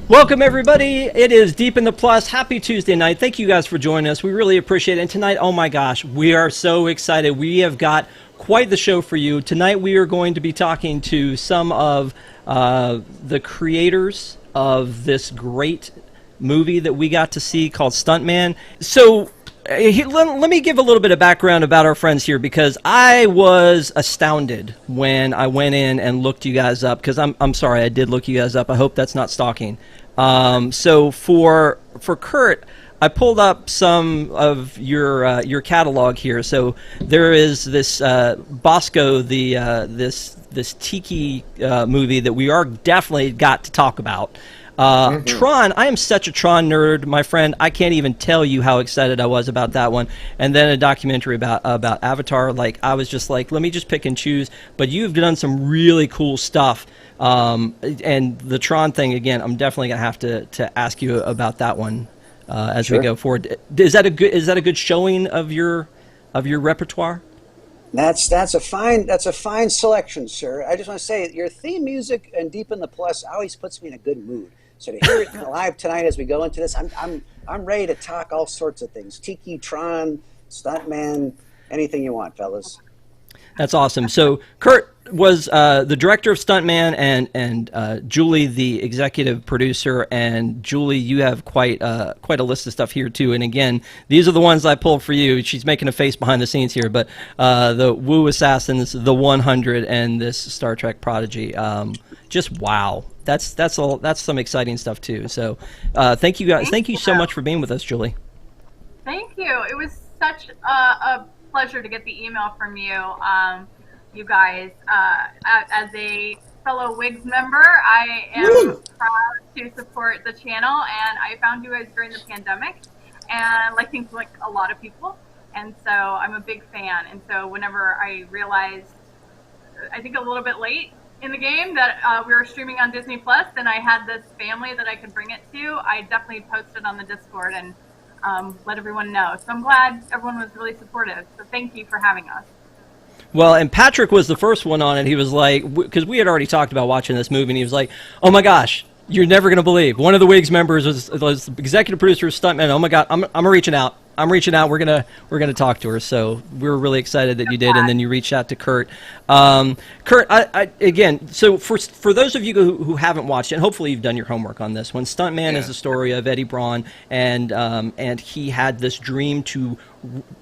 Welcome, everybody. It is Deep in the Plus. Happy Tuesday night. Thank you guys for joining us. We really appreciate it. And tonight, oh my gosh, we are so excited. We have got quite the show for you. Tonight, we are going to be talking to some of the creators of this great movie that we got to see called Stuntman. So let me give a little bit of background about our friends here, because I was astounded when I went in and looked you guys up, because I'm sorry, I did look you guys up. I hope that's not stalking. So for Kurt, I pulled up some of your catalog here. So there is this Bosco, this tiki movie that we are definitely got to talk about. Tron, I am such a Tron nerd, my friend. I can't even tell you how excited I was about that one. And then a documentary about Avatar. Like, I was just like, let me just pick and choose. But you've done some really cool stuff. And the Tron thing, again, I'm definitely gonna have to ask you about that one as we go forward. Is that a good showing of your repertoire? That's a fine selection, sir. I just want to say your theme music and Deep in the Plus always puts me in a good mood. So to hear it live tonight as we go into this, I'm ready to talk all sorts of things: Tiki, Tron, Stuntman, anything you want, fellas. That's awesome. So Kurt was the director of Stuntman, and Julie the executive producer. And Julie, you have quite a list of stuff here too. And again, these are the ones I pulled for you. She's making a face behind the scenes here, but the Wu Assassins, the 100, and this Star Trek Prodigy. Just wow. That's some exciting stuff too. So thank you guys. Thank you so much for being with us, Julie. Thank you. It was such a pleasure to get the email from you, you guys. As a fellow WIGS member, I am proud to support the channel, and I found you guys during the pandemic, and like a lot of people, and so I'm a big fan. And so whenever I realized, I think a little bit late in the game, that we were streaming on DisneyPlus, and I had this family that I could bring it to, I definitely posted on the Discord and let everyone know. So I'm glad everyone was really supportive. So thank you for having us. Well, and Patrick was the first one on it. He was like, because we had already talked about watching this movie, and he was like, oh my gosh, you're never going to believe. One of the WIGS members was executive producer of Stuntman. Oh my God, I'm reaching out. We're gonna talk to her. So we're really excited that you did, and then you reached out to Kurt. Kurt, again, so for those of you who haven't watched it, and hopefully you've done your homework on this one, Stuntman is the story of Eddie Braun, and he had this dream to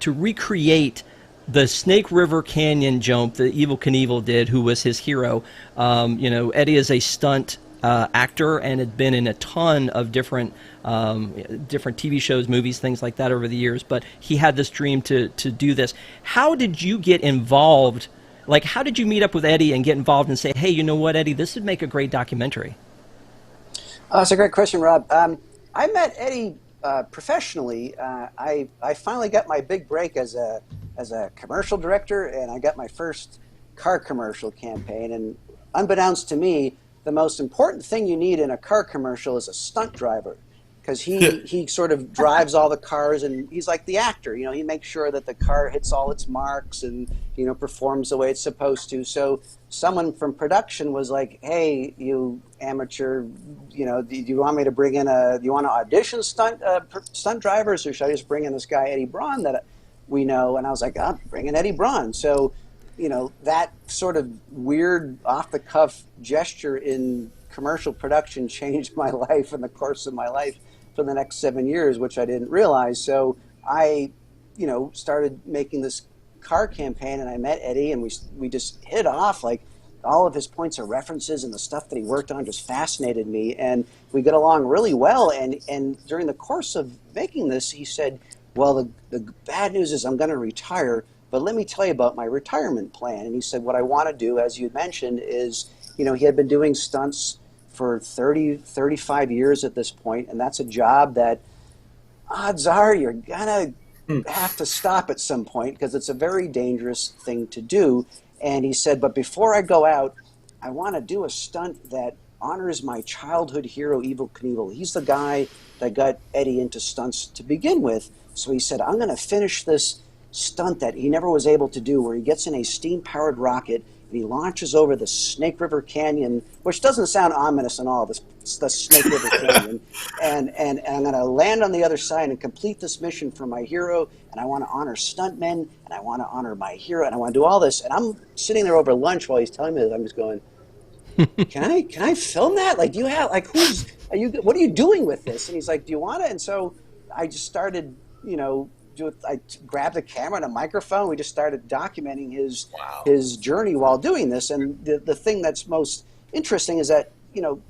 recreate the Snake River Canyon jump that Evel Knievel did, who was his hero. Eddie is a stunt actor and had been in a ton of different TV shows, movies, things like that over the years. But he had this dream to do this. How did you get involved? Like, how did you meet up with Eddie and get involved and say, hey, you know what, Eddie, this would make a great documentary? That's a great question, Rob. I met Eddie professionally. I finally got my big break as a commercial director, and I got my first car commercial campaign. And unbeknownst to me, the most important thing you need in a car commercial is a stunt driver, because he sort of drives all the cars, and he's like the actor. He makes sure that the car hits all its marks and performs the way it's supposed to. So someone from production was like, hey, you amateur, do you want me to bring in do you want to audition stunt drivers, or should I just bring in this guy Eddie Braun that we know? And I was like, oh, bring in Eddie Braun. So that sort of weird off-the-cuff gesture in commercial production changed my life in the course of my life for the next 7 years, which I didn't realize. So I, started making this car campaign, and I met Eddie, and we just hit off. Like, all of his points of references and the stuff that he worked on just fascinated me, and we got along really well. And during the course of making this, he said, well, the bad news is I'm going to retire, but let me tell you about my retirement plan. And he said, what I want to do, as you mentioned, is, he had been doing stunts for 35 years at this point, and that's a job that odds are you're going to have to stop at some point, because it's a very dangerous thing to do. And he said, but before I go out, I want to do a stunt that honors my childhood hero, Evel Knievel. He's the guy that got Eddie into stunts to begin with. So he said, I'm going to finish this stunt that he never was able to do, where he gets in a steam-powered rocket and he launches over the Snake River Canyon, which doesn't sound ominous at all, the Snake River Canyon, and I'm going to land on the other side and complete this mission for my hero, and I want to honor stuntmen, and I want to honor my hero, and I want to do all this. And I'm sitting there over lunch while he's telling me this. I'm just going, can I film that? Like, do you have, like, what are you doing with this? And he's like, do you want it? And so I just started, I grabbed a camera and a microphone. We just started documenting his journey while doing this. And the thing that's most interesting is that,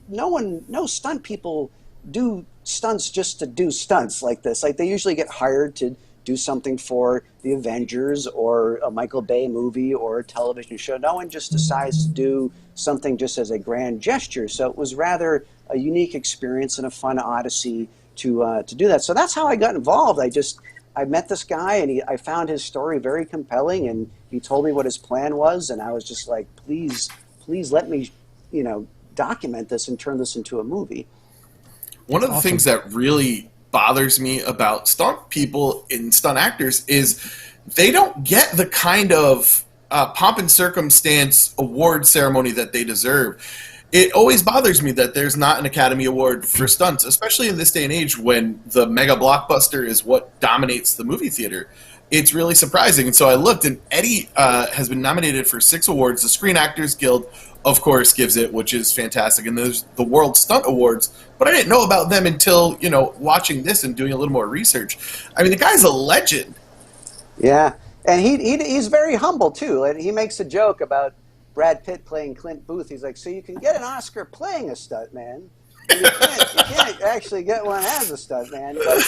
no stunt people do stunts just to do stunts like this. Like, they usually get hired to do something for the Avengers or a Michael Bay movie or a television show. No one just decides to do something just as a grand gesture. So it was rather a unique experience and a fun odyssey to do that. So that's how I got involved. I met this guy, and I found his story very compelling, and he told me what his plan was, and I was just like, please let me, document this and turn this into a movie. One of the things that really bothers me about stunt people and stunt actors is they don't get the kind of pomp and circumstance award ceremony that they deserve. It always bothers me that there's not an Academy Award for stunts, especially in this day and age when the mega blockbuster is what dominates the movie theater. It's really surprising. And so I looked, and Eddie has been nominated for 6 awards. The Screen Actors Guild, of course, gives it, which is fantastic. And there's the World Stunt Awards, but I didn't know about them until, watching this and doing a little more research. I mean, the guy's a legend. Yeah, and he's very humble, too. And he makes a joke about Brad Pitt playing Clint Booth. He's like, so you can get an Oscar playing a stuntman. You can't actually get one as a stuntman. But,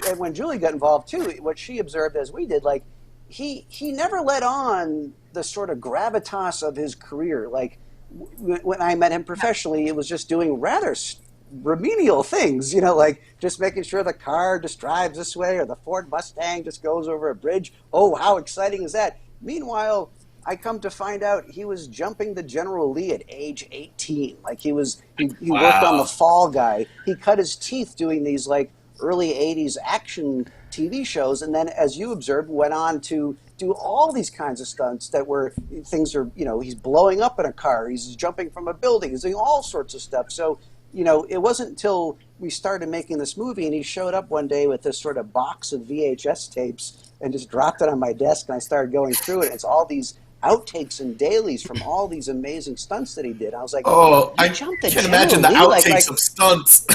and when Julie got involved too, what she observed as we did, like he never let on the sort of gravitas of his career. Like when I met him professionally, it was just doing rather remedial things, like just making sure the car just drives this way, or the Ford Mustang just goes over a bridge. Oh, how exciting is that? Meanwhile, I come to find out he was jumping the General Lee at age 18. Like he worked on The Fall Guy. He cut his teeth doing these like early 80s action TV shows, and then, as you observed, went on to do all these kinds of stunts that were he's blowing up in a car, he's jumping from a building, he's doing all sorts of stuff. So, it wasn't until we started making this movie and he showed up one day with this sort of box of VHS tapes and just dropped it on my desk, and I started going through it. It's all these outtakes and dailies from all these amazing stunts that he did. I was like, I can't imagine the outtakes of stunts.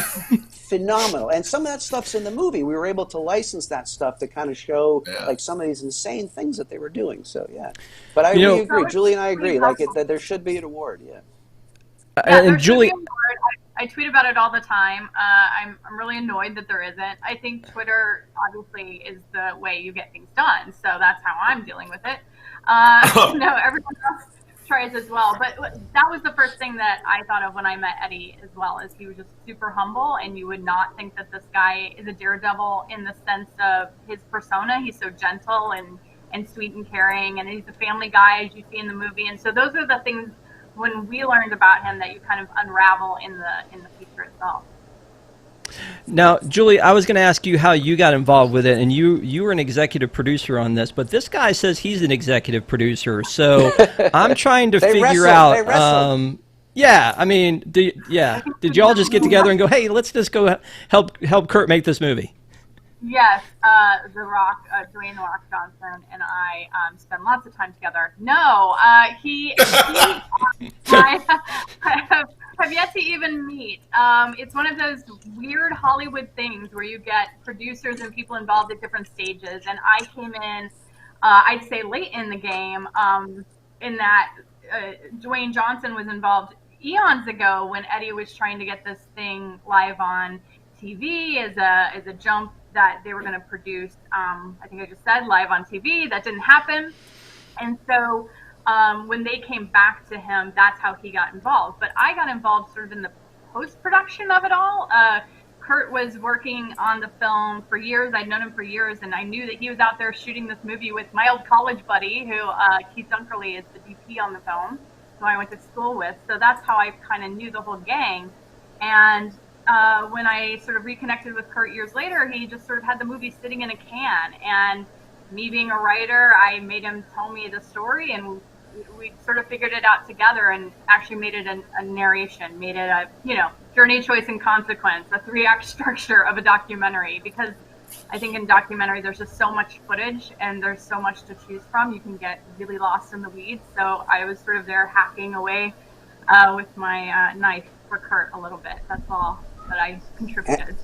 Phenomenal. And some of that stuff's in the movie. We were able to license that stuff to kind of show like some of these insane things that they were doing. So yeah, but I really agree. Julie and I agree. Like that there should be an award. Yeah. And Julie, I tweet about it all the time. I'm really annoyed that there isn't. I think Twitter obviously is the way you get things done, so that's how I'm dealing with it. Everyone else tries as well. But that was the first thing that I thought of when I met Eddie as well, is he was just super humble, and you would not think that this guy is a daredevil in the sense of his persona. He's so gentle and sweet and caring, and he's a family guy, as you see in the movie. And so those are the things when we learned about him that you kind of unravel in the feature itself. Now, Julie, I was going to ask you how you got involved with it, and you were an executive producer on this, but this guy says he's an executive producer, so I'm trying to figure out. Yeah, I mean, did y'all just get together and go, hey, let's just go help Kurt make this movie? Yes, The Rock, Dwayne "The Rock" Johnson, and I spend lots of time together. No, I have yet to even meet. It's one of those weird Hollywood things where you get producers and people involved at different stages, and I came in, I'd say late in the game, in that Dwayne Johnson was involved eons ago when Eddie was trying to get this thing live on TV as a jump that they were going to produce, I think I just said, live on TV. That didn't happen. And so when they came back to him, that's how he got involved. But I got involved sort of in the post-production of it all. Kurt was working on the film for years. I'd known him for years, and I knew that he was out there shooting this movie with my old college buddy, who Keith Dunkerley is the DP on the film, who I went to school with. So that's how I kind of knew the whole gang. And when I sort of reconnected with Kurt years later, he just sort of had the movie sitting in a can. And me being a writer, I made him tell me the story, and we sort of figured it out together and actually made it a narration, made it a, journey, choice, and consequence, a 3-act structure of a documentary. Because I think in documentary there's just so much footage and there's so much to choose from. You can get really lost in the weeds. So I was sort of there hacking away with my knife for Kurt a little bit. That's all that I contributed.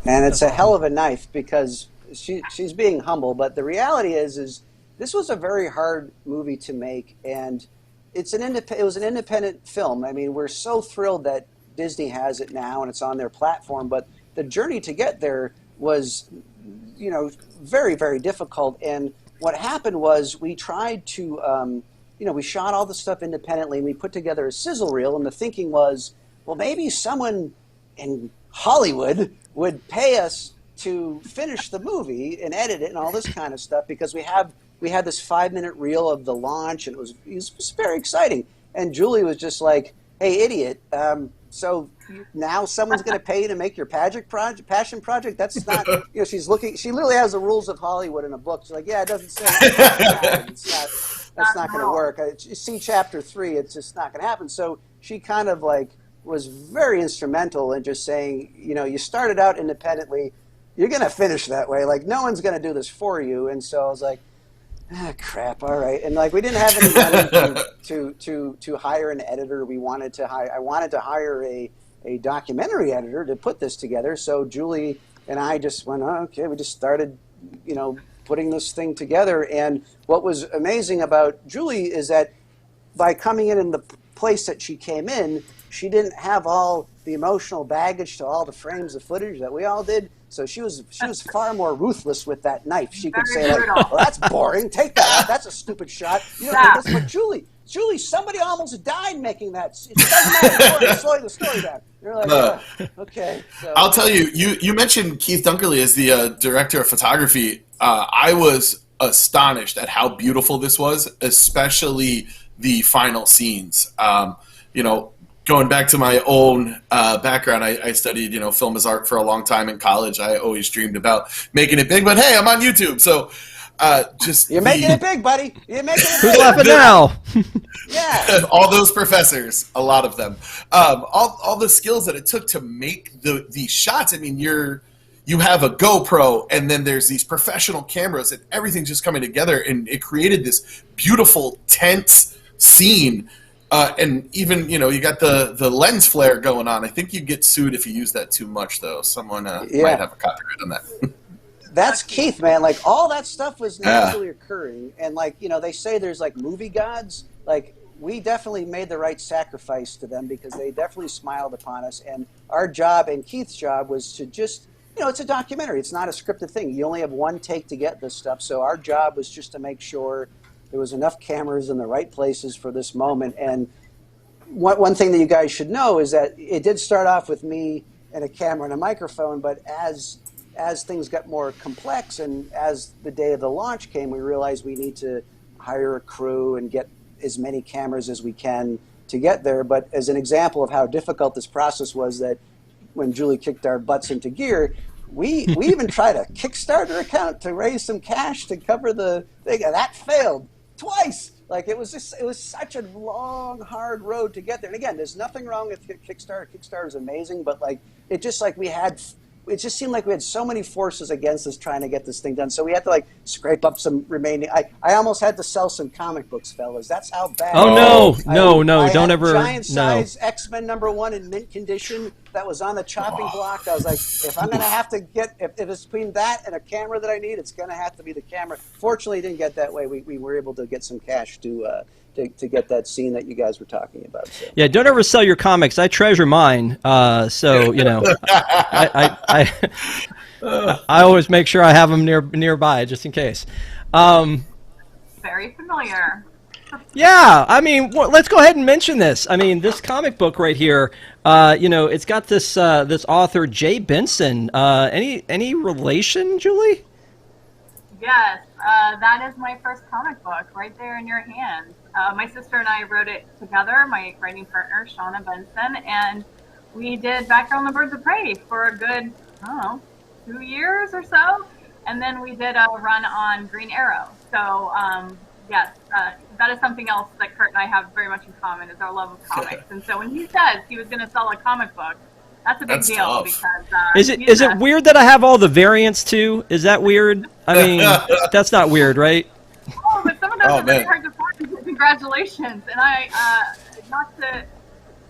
And it's a hell of a knife, because she's being humble, but the reality is this was a very hard movie to make, and it was an independent film. I mean, we're so thrilled that Disney has it now and it's on their platform, but the journey to get there was, very, very difficult. And what happened was we tried to, we shot all the stuff independently, and we put together a sizzle reel, and the thinking was, well, maybe someone in Hollywood would pay us to finish the movie and edit it and all this kind of stuff, because we had this 5-minute reel of the launch, and it was very exciting. And Julie was just like, "Hey, idiot! So now someone's going to pay you to make your passion project? That's not." She's looking. She literally has the rules of Hollywood in a book. She's like, "Yeah, it doesn't say it's not. That's not going to work. See chapter 3. It's just not going to happen." So she kind of was very instrumental in just saying, you started out independently. You're going to finish that way. No one's going to do this for you. And so I was like, crap, all right. And we didn't have any money to hire an editor. I wanted to hire a documentary editor to put this together. So Julie and I just went, okay, we just started, putting this thing together. And what was amazing about Julie is that by coming in the place that she came in, she didn't have all the emotional baggage to all the frames of footage that we all did. So she was far more ruthless with that knife. She could say, well, that's boring. Take that out. That's a stupid shot. But Julie, somebody almost died making that. It doesn't matter. Slow the story down. You're like, okay. So, I'll tell you, you mentioned Keith Dunkerley as the director of photography. I was astonished at how beautiful this was, especially the final scenes. Going back to my own background, I studied, film as art for a long time in college. I always dreamed about making it big, but hey, I'm on YouTube, so you're making it big, buddy. You're making it big. Who's laughing now? Yeah, all those professors, a lot of them, all the skills that it took to make these shots. I mean, you have a GoPro, and then there's these professional cameras, and everything's just coming together, and it created this beautiful, tense scene. And even, you got the lens flare going on. I think you get sued if you use that too much, though. Someone might have a copyright on that. That's Keith, man. All that stuff was naturally occurring. And, they say there's, movie gods. We definitely made the right sacrifice to them, because they definitely smiled upon us. And our job, and Keith's job, was to just, it's a documentary. It's not a scripted thing. You only have one take to get this stuff. So our job was just to make sure there was enough cameras in the right places for this moment. And one thing that you guys should know is that it did start off with me and a camera and a microphone, but as things got more complex and as the day of the launch came, we realized we need to hire a crew and get as many cameras as we can to get there. But as an example of how difficult this process was, that when Julie kicked our butts into gear, we even tried a Kickstarter account to raise some cash to cover the thing, and that failed twice. It was such a long, hard road to get there. And again, there's nothing wrong with Kickstarter. Kickstarter is amazing, but it just seemed like we had so many forces against us trying to get this thing done. So we had to scrape up some remaining. I almost had to sell some comic books, fellas. That's how bad. Oh no, I don't had ever. Giant size X-Men #1 in mint condition that was on the chopping block. I was like, if I'm gonna have to get, if it's between that and a camera that I need, it's gonna have to be the camera. Fortunately, it didn't get that way. We were able to get some cash to get that scene that you guys were talking about. So. Yeah, don't ever sell your comics. I treasure mine. So I always make sure I have them nearby just in case. Very familiar. Yeah, I mean, let's go ahead and mention this. I mean, this comic book right here, it's got this author Jay Benson. Any relation, Julie? Yes, that is my first comic book right there in your hands. My sister and I wrote it together, my writing partner, Shauna Benson, and we did Background on the Birds of Prey for a good, 2 years or so. And then we did a run on Green Arrow. So, yes, that is something else that Kurt and I have very much in common, is our love of comics. And so when he says he was going to sell a comic book, that's a big deal. Tough. Because is it weird that I have all the variants too? Is that weird? I mean, that's not weird, right? Oh, but some of those are very hard to find. Congratulations. And not to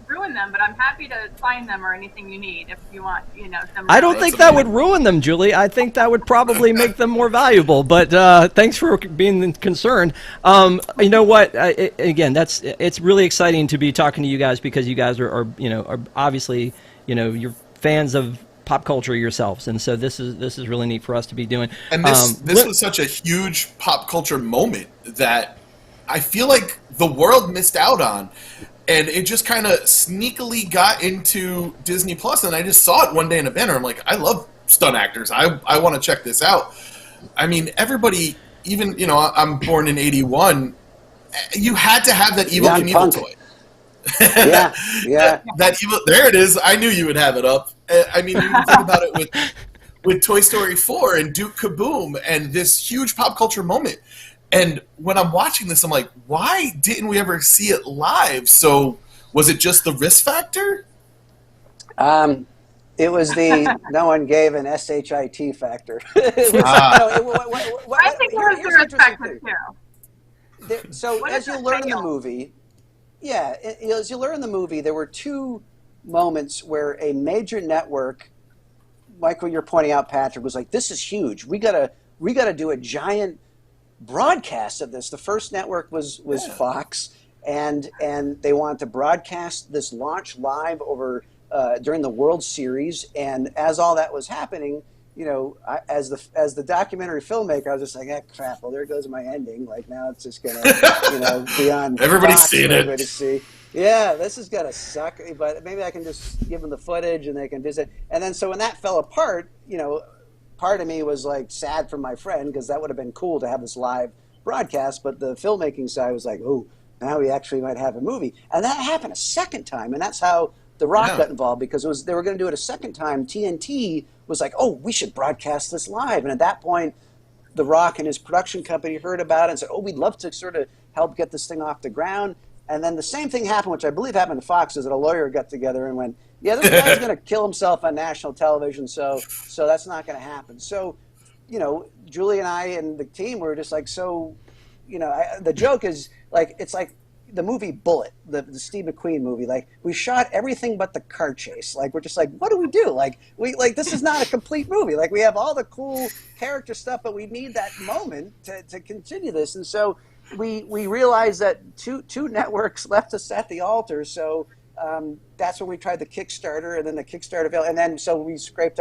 ruin them, but I'm happy to sign them or anything you need if you want, some. I don't think that would ruin them, Julie. I think that would probably make them more valuable. But thanks for being concerned. You know what? Again, it's really exciting to be talking to you guys, because you guys are obviously, you're fans of pop culture yourselves, and so this is really neat for us to be doing. And this was such a huge pop culture moment that I feel like the world missed out on. And it just kind of sneakily got into DisneyPlus, and I just saw it one day in a banner. I'm like, I love stunt actors. I want to check this out. I mean, everybody, even, I'm born in 81. You had to have that Evil Knievel toy. Yeah. That evil, there it is. I knew you would have it up. I mean, you can think about it with Toy Story 4 and Duke Kaboom and this huge pop culture moment. And when I'm watching this, I'm like, why didn't we ever see it live? So was it just the risk factor? It was the no one gave an SHIT factor. I think there was the risk factor too. So as you learn the movie, as you learn the movie, there were two moments where a major network, like what you're pointing out, Patrick, was like, this is huge. We gotta do a giant broadcast of this. The first network was Fox, and they wanted to broadcast this launch live over during the World Series. And as all that was happening, as the documentary filmmaker, I was just like, crap, well, there goes my ending. Like, now it's just gonna be on everybody's Fox seen for it. everybody to see. Yeah, this is gonna suck, but maybe I can just give them the footage and they can visit. And then so when that fell apart, part of me was like sad for my friend, because that would have been cool to have this live broadcast. But the filmmaking side was like, oh, now we actually might have a movie. And that happened a second time, and that's how The Rock got involved, because they were going to do it a second time. TNT was like, oh, we should broadcast this live. And at that point, The Rock and his production company heard about it and said, oh, we'd love to sort of help get this thing off the ground. And then the same thing happened, which I believe happened to Fox, is that a lawyer got together and went, yeah, this guy's going to kill himself on national television, so that's not going to happen. So, Julie and I and the team were just like, the joke is, like, it's like the movie Bullet, the Steve McQueen movie. Like, we shot everything but the car chase. Like, we're just like, what do we do? Like, this is not a complete movie. Like, we have all the cool character stuff, but we need that moment to continue this. And so we realized that two networks left us at the altar. So that's when we tried the Kickstarter, and then the Kickstarter failed. And then so we scraped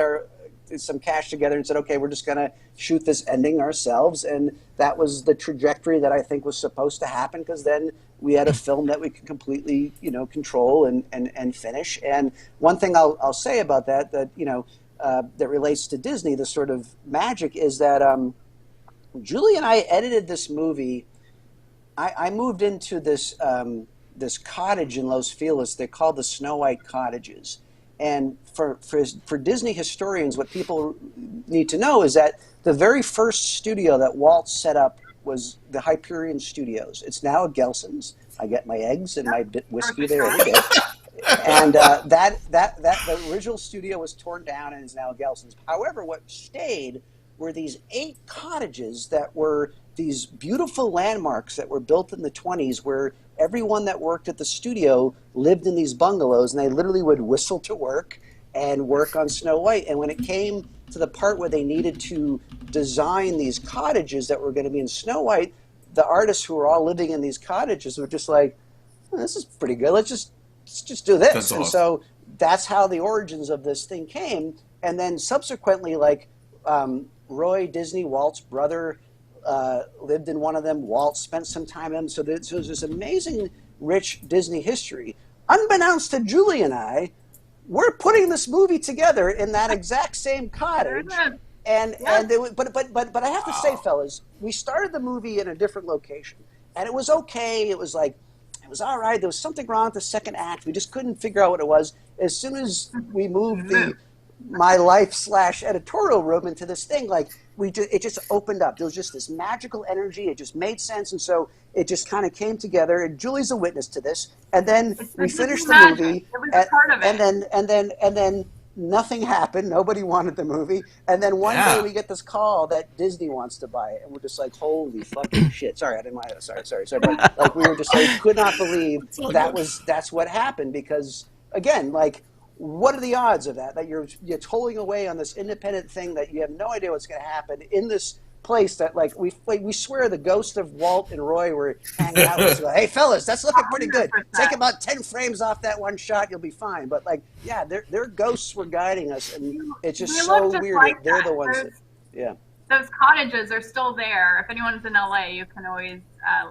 some cash together and said, okay, we're just going to shoot this ending ourselves. And that was the trajectory that I think was supposed to happen, because then we had a film that we could completely, control and finish. And one thing I'll say about that that relates to Disney, the sort of magic, is that Julie and I edited this movie. I moved into this this cottage in Los Feliz. They're called the Snow White Cottages. And for Disney historians, what people need to know is that the very first studio that Walt set up was the Hyperion Studios. It's now a Gelson's. I get my eggs and my whiskey there every day. And the original studio was torn down and is now a Gelson's. However, what stayed were these 8 cottages that were these beautiful landmarks that were built in the 20s, where everyone that worked at the studio lived in these bungalows, and they literally would whistle to work and work on Snow White. And when it came to the part where they needed to design these cottages that were going to be in Snow White, the artists who were all living in these cottages were just like, oh, this is pretty good. Let's just do this. That's awesome. And so that's how the origins of this thing came. And then subsequently, like Roy Disney, Walt's brother, lived in one of them. Walt spent some time in them. So there's this amazing, rich Disney history. Unbeknownst to Julie and I, we're putting this movie together in that exact same cottage. But I have to say, fellas, we started the movie in a different location, and it was okay. It was all right. There was something wrong with the second act. We just couldn't figure out what it was. As soon as we moved my life / editorial room into this thing, like, it just opened up. There was just this magical energy. It just made sense, and so it just kind of came together. And Julie's a witness to this. And then we finished the movie, and then nothing happened. Nobody wanted the movie. And then one day we get this call that Disney wants to buy it, and we're just like, holy fucking shit! Sorry, I didn't mind. Sorry. But like we were just like, could not believe that's what happened, because again, like, what are the odds of that? That you're tolling away on this independent thing that you have no idea what's going to happen in this place that, like, we swear the ghost of Walt and Roy were hanging out with us. Like, hey fellas, that's looking pretty good. Take about 10 frames off that one shot, you'll be fine. But like, yeah, their ghosts were guiding us, and it's just so weird that they're the ones that, Those cottages are still there. If anyone's in LA, you can always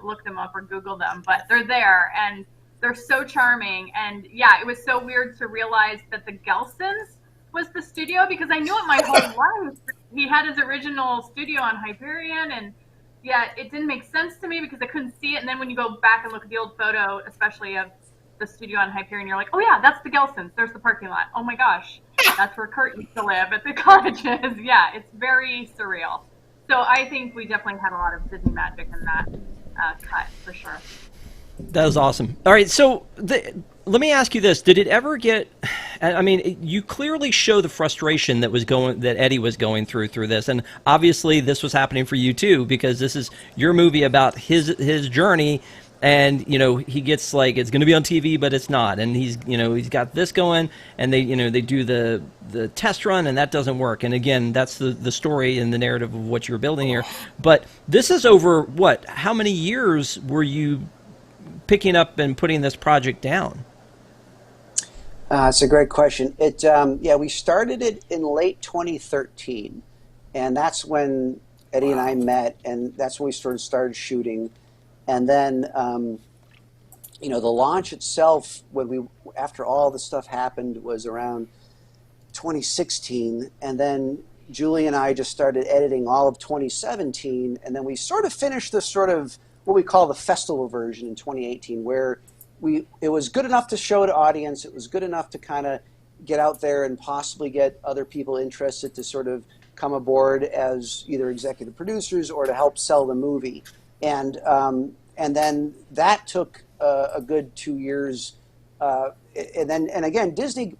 look them up or Google them, but they're there, and they're so charming. And yeah, it was so weird to realize that the Gelsons was the studio, because I knew it my whole life. He had his original studio on Hyperion, and yeah, it didn't make sense to me because I couldn't see it. And then when you go back and look at the old photo, especially of the studio on Hyperion, you're like, oh yeah, that's the Gelsons. There's the parking lot. Oh my gosh, that's where Kurt used to live, at the cottages. Yeah, it's very surreal. So I think we definitely had a lot of Disney magic in that cut, for sure. That was awesome. All right, so let me ask you this: did it ever get? I mean, you clearly show the frustration that Eddie was going through this, and obviously this was happening for you too, because this is your movie about his journey, and he gets like, it's going to be on TV, but it's not, and he's got this going, and they do the test run, and that doesn't work, and again, that's the story and the narrative of what you're building here. But this is over what? How many years were you picking up and putting this project down? It's a great question. We started it in late 2013, and that's when Eddie and I met, and that's when we started shooting. And then, the launch itself, after all the stuff happened, was around 2016, and then Julie and I just started editing all of 2017, and then we sort of finished this sort of what we call the festival version in 2018, where it was good enough to show to audience. It was good enough to kind of get out there and possibly get other people interested to sort of come aboard as either executive producers or to help sell the movie. And then that took a good 2 years. And again, Disney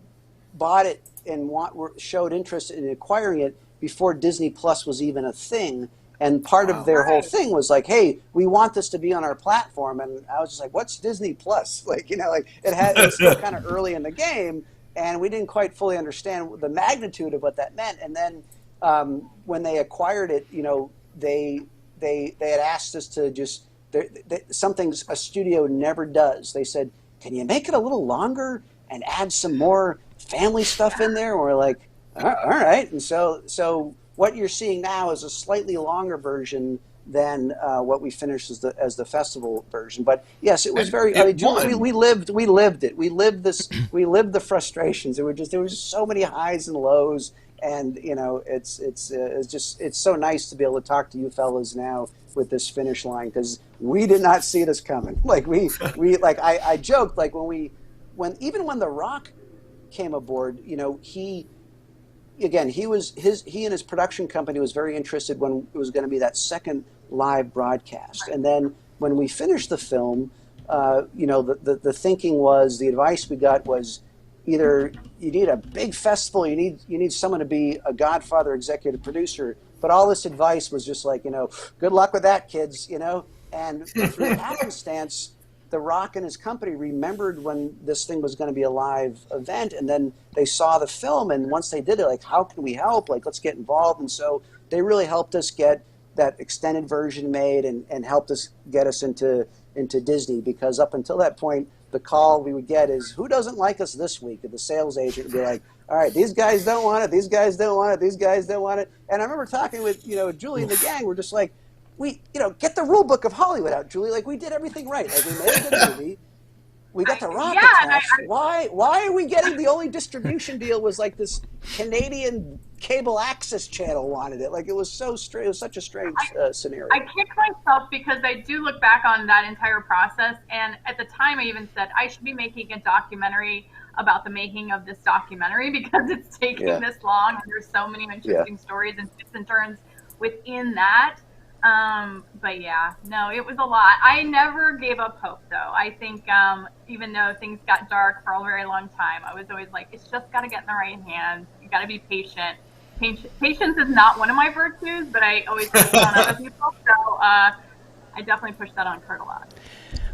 bought it and showed interest in acquiring it before DisneyPlus was even a thing. And part of their whole thing was like, hey, we want this to be on our platform. And I was just like, what's Disney Plus? Like, it was still kind of early in the game, and we didn't quite fully understand the magnitude of what that meant. And then when they acquired it, they had asked us to just, something a studio never does. They said, can you make it a little longer and add some more family stuff in there? And we're like, all right. And so what you're seeing now is a slightly longer version than what we finished as the festival version. But yes, it was very. We lived it. We lived this. We lived the frustrations. There were just so many highs and lows, and it's so nice to be able to talk to you fellas now with this finish line, because we did not see this coming. Like I joked, like when The Rock came aboard, he and his production company was very interested when it was going to be that second live broadcast. And then when we finished the film, the thinking was, the advice we got was, either you need a big festival, you need someone to be a Godfather executive producer. But all this advice was just like, good luck with that, kids, And through happenstance, The Rock and his company remembered when this thing was going to be a live event, and then they saw the film, and once they did it, like, how can we help? Like, let's get involved. And so they really helped us get that extended version made, and helped us get us into Disney, because up until that point, the call we would get is, who doesn't like us this week? And the sales agent would be like, all right, these guys don't want it, these guys don't want it, these guys don't want it. And I remember talking with, Julie and the gang, we're just like, get the rule book of Hollywood out, Julie. Like, we did everything right. Like, we made a good movie. We got The Rock attached. Why are we getting the only distribution deal was like this Canadian cable access channel wanted it? Like, it was so strange. It was such a strange scenario. I kick myself because I do look back on that entire process, and at the time I even said I should be making a documentary about the making of this documentary, because it's taking this long, and there's so many interesting stories and twists and turns within that. But yeah, no, it was a lot. I never gave up hope, though. I think even though things got dark for a very long time, I was always like, it's just got to get in the right hands. You got to be patient. Patience is not one of my virtues, but I always push it on other people. So I definitely push that on Kurt a lot.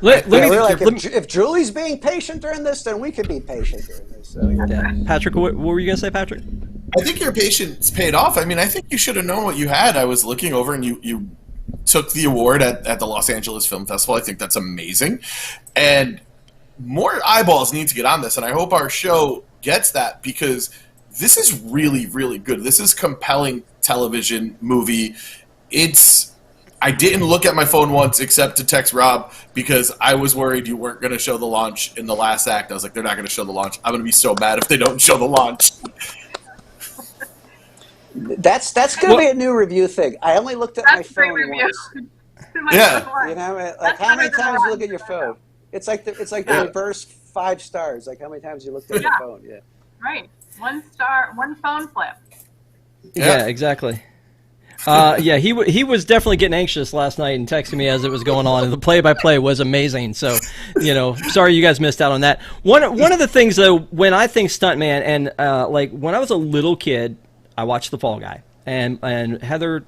If Julie's being patient during this, then we could be patient during this. So, yeah. Patrick, what were you going to say, Patrick? I think your patience paid off. I mean, I think you should have known what you had. I was looking over, and you took the award at the Los Angeles Film Festival. I think that's amazing. And more eyeballs need to get on this, and I hope our show gets that, because this is really, really good. This is compelling television movie. I didn't look at my phone once except to text Rob, because I was worried you weren't going to show the launch in the last act. I was like, they're not going to show the launch. I'm going to be so mad if they don't show the launch. That's going to be a new review thing. I only looked at my phone once. Yeah. You know, like how many times you look at your phone? It's like the reverse 5 stars. Like how many times you looked at your phone? Yeah. Right. 1 star, 1 phone flip. Yeah, exactly. Yeah, he was definitely getting anxious last night and texting me as it was going on, and the play-by-play was amazing. So, sorry you guys missed out on that. One of the things, though, when I think Stuntman, and like when I was a little kid, I watched The Fall Guy, and Heather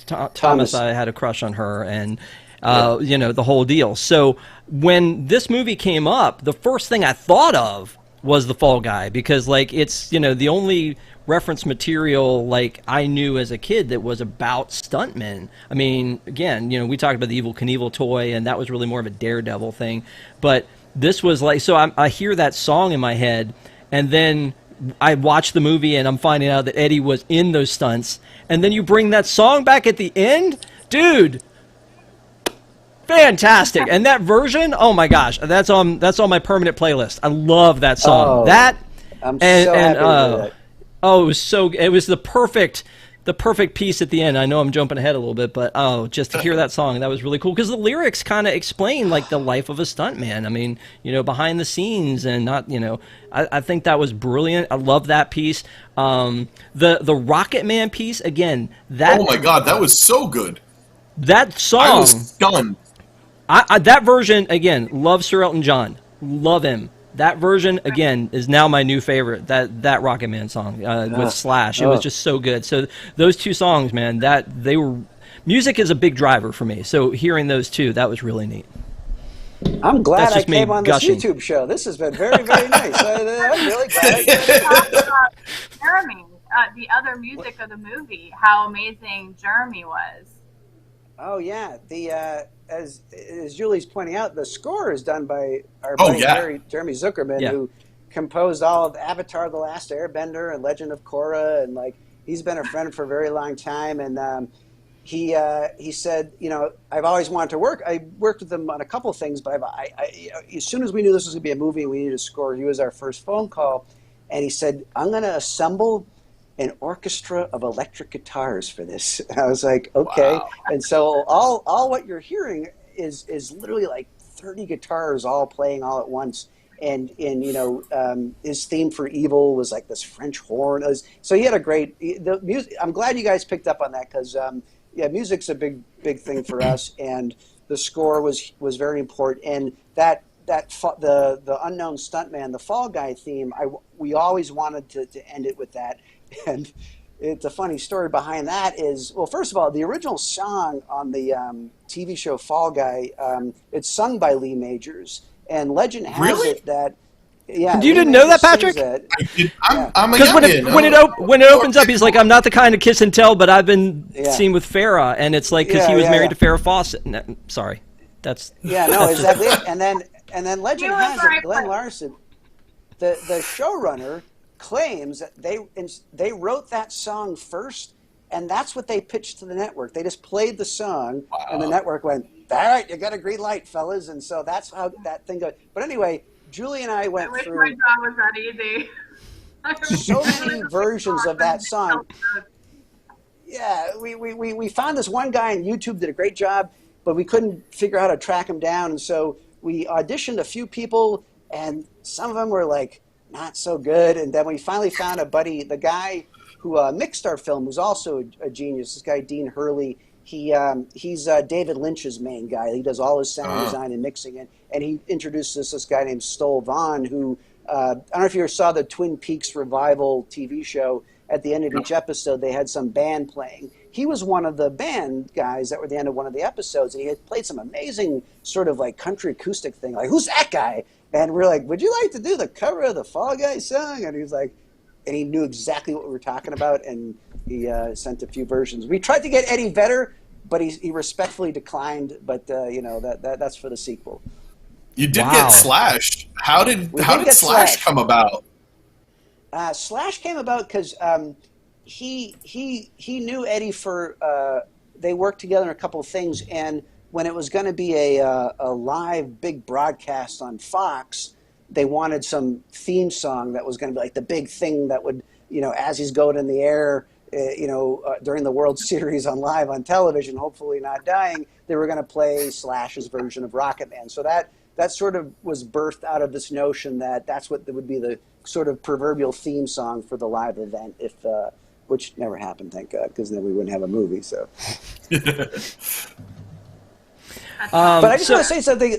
Thomas, I had a crush on her, and the whole deal. So when this movie came up, the first thing I thought of was The Fall Guy, because like it's the only reference material like I knew as a kid that was about stuntmen. I mean, again, we talked about the Evel Knievel toy, and that was really more of a Daredevil thing, but this was like, so I hear that song in my head, and then I watch the movie and I'm finding out that Eddie was in those stunts, and then you bring that song back at the end, dude. Fantastic. And that version, oh my gosh, that's on my permanent playlist. I love that song. I'm so happy to hear that. Oh, it was the perfect piece at the end. I know I'm jumping ahead a little bit, but just to hear that song, that was really cool, because the lyrics kind of explain like the life of a stuntman. I mean, behind the scenes, and not, I think that was brilliant. I love that piece. The Rocket Man piece, again, that. Oh my God, that was so good. That song. I was stunned. That version, again, love Sir Elton John. Love him. That version, again, is now my new favorite. That Rocket Man song with Slash. It was just so good. So those 2 songs, man, music is a big driver for me. So hearing those 2, that was really neat. I'm glad I came on this YouTube show. This has been very, very nice. I'm really glad. Jeremy, the other music of the movie, how amazing Jeremy was. Oh yeah, as Julie's pointing out, the score is done by our buddy Jeremy Zuckerman, who composed all of Avatar: The Last Airbender and Legend of Korra, and like he's been a friend for a very long time. And he said, I've always wanted to work. I worked with him on a couple of things, but as soon as we knew this was going to be a movie and we needed a score, he was our first phone call, and he said, I'm going to assemble an orchestra of electric guitars for this. And I was like, okay. Wow. And so all what you're hearing is literally like 30 guitars all playing all at once. And his theme for Evil was like this French horn. So he had a great the music. I'm glad you guys picked up on that, because music's a big thing for us, and the score was very important. And the Unknown Stuntman, the Fall Guy theme, we always wanted to end it with that. And it's a funny story behind that is, well, first of all, the original song on the TV show Fall Guy, it's sung by Lee Majors, and legend has it that you didn't know that, Patrick? I'm a youngin. When it opens up, he's like, I'm not the kind of kiss and tell, but I've been seen with Farrah, and it's like because he was married to Farrah Fawcett. No, sorry, that's exactly it. And then legend has it, Glenn Larson, the showrunner, claims that they wrote that song first, and that's what they pitched to the network. They just played the song, and the network went, all right, you got a green light, fellas. And so that's how that thing goes. But anyway, Julie and I went through. My job was that easy. So many versions of that song. Yeah, we found this one guy on YouTube, did a great job, but we couldn't figure out how to track him down. And so we auditioned a few people, and some of them were like, not so good. And then we finally found a buddy, the guy who mixed our film, who's also a genius. This guy Dean Hurley. He's David Lynch's main guy. He does all his sound design and mixing it. And he introduced us this guy named Stoll Vaughn, who I don't know if you ever saw the Twin Peaks revival TV show. At the end of each episode, they had some band playing. He was one of the band guys that were at the end of one of the episodes, and he had played some amazing sort of like country acoustic thing. Like, who's that guy? And we're like, would you like to do the cover of the Fall Guy song? And he was like, and he knew exactly what we were talking about, and he sent a few versions. We tried to get Eddie Vedder, but he respectfully declined. But that's for the sequel. You did get Slash. How did Slash come about? Slash came about because he knew Eddie for they worked together in a couple of things, and when it was going to be a live big broadcast on Fox, they wanted some theme song that was going to be like the big thing that would, as he's going in the air, during the World Series live on television, hopefully not dying, they were going to play Slash's version of Rocket Man. So that sort of was birthed out of this notion that that's what would be the sort of proverbial theme song for the live event, which never happened, thank God, because then we wouldn't have a movie. So. But I just want to say something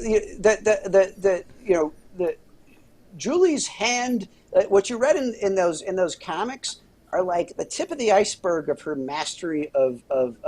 that Julie's hand, what you read in those comics are like the tip of the iceberg of her mastery of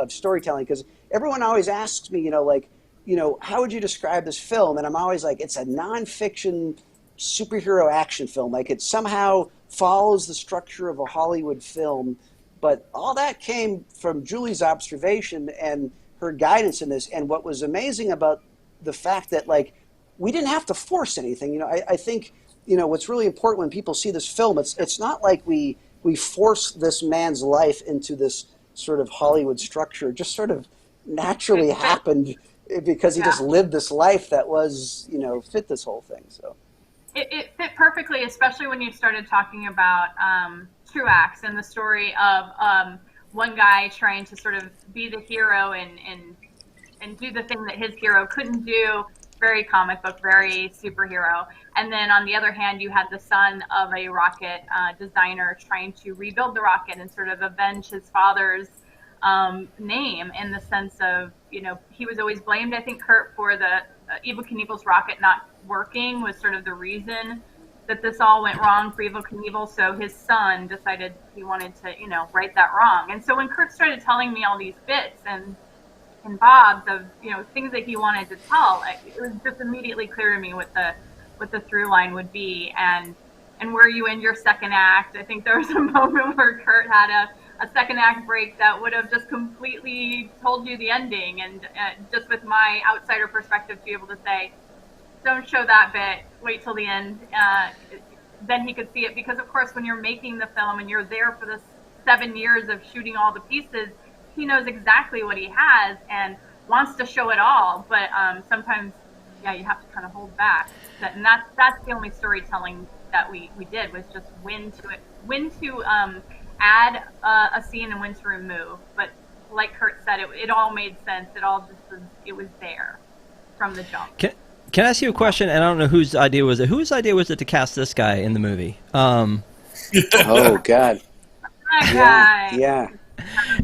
storytelling. Because everyone always asks me, how would you describe this film? And I'm always like, it's a nonfiction superhero action film. Like, it somehow follows the structure of a Hollywood film, but all that came from Julie's observation and her guidance in this. And what was amazing about the fact that, like, we didn't have to force anything. I think, what's really important when people see this film, it's not like we force this man's life into this sort of Hollywood structure. It just sort of naturally happened because he just lived this life that was, fit this whole thing. So it fit perfectly, especially when you started talking about Truax and the story of one guy trying to sort of be the hero and do the thing that his hero couldn't do. Very comic book, very superhero. And then on the other hand, you had the son of a rocket designer trying to rebuild the rocket and sort of avenge his father's name, in the sense of, he was always blamed, I think, Kurt, for the Evel Knievel's rocket not working was sort of the reason that this all went wrong for Evel Knievel. So his son decided he wanted to, right that wrong. And so when Kurt started telling me all these bits and bobs of, things that he wanted to tell, it was just immediately clear to me what the through line would be. And were you in your second act? I think there was a moment where Kurt had a second act break that would have just completely told you the ending. And just with my outsider perspective, to be able to say, don't show that bit, wait till the end, then he could see it. Because of course, when you're making the film and you're there for the 7 years of shooting all the pieces, he knows exactly what he has and wants to show it all. But sometimes, you have to kind of hold back. And that's the only storytelling that we did, was just when to add a scene and when to remove. But like Kurt said, it all made sense. It all it was there from the jump. Can I ask you a question? And I don't know whose idea was it. Whose idea was it to cast this guy in the movie? Oh God. That guy. Yeah.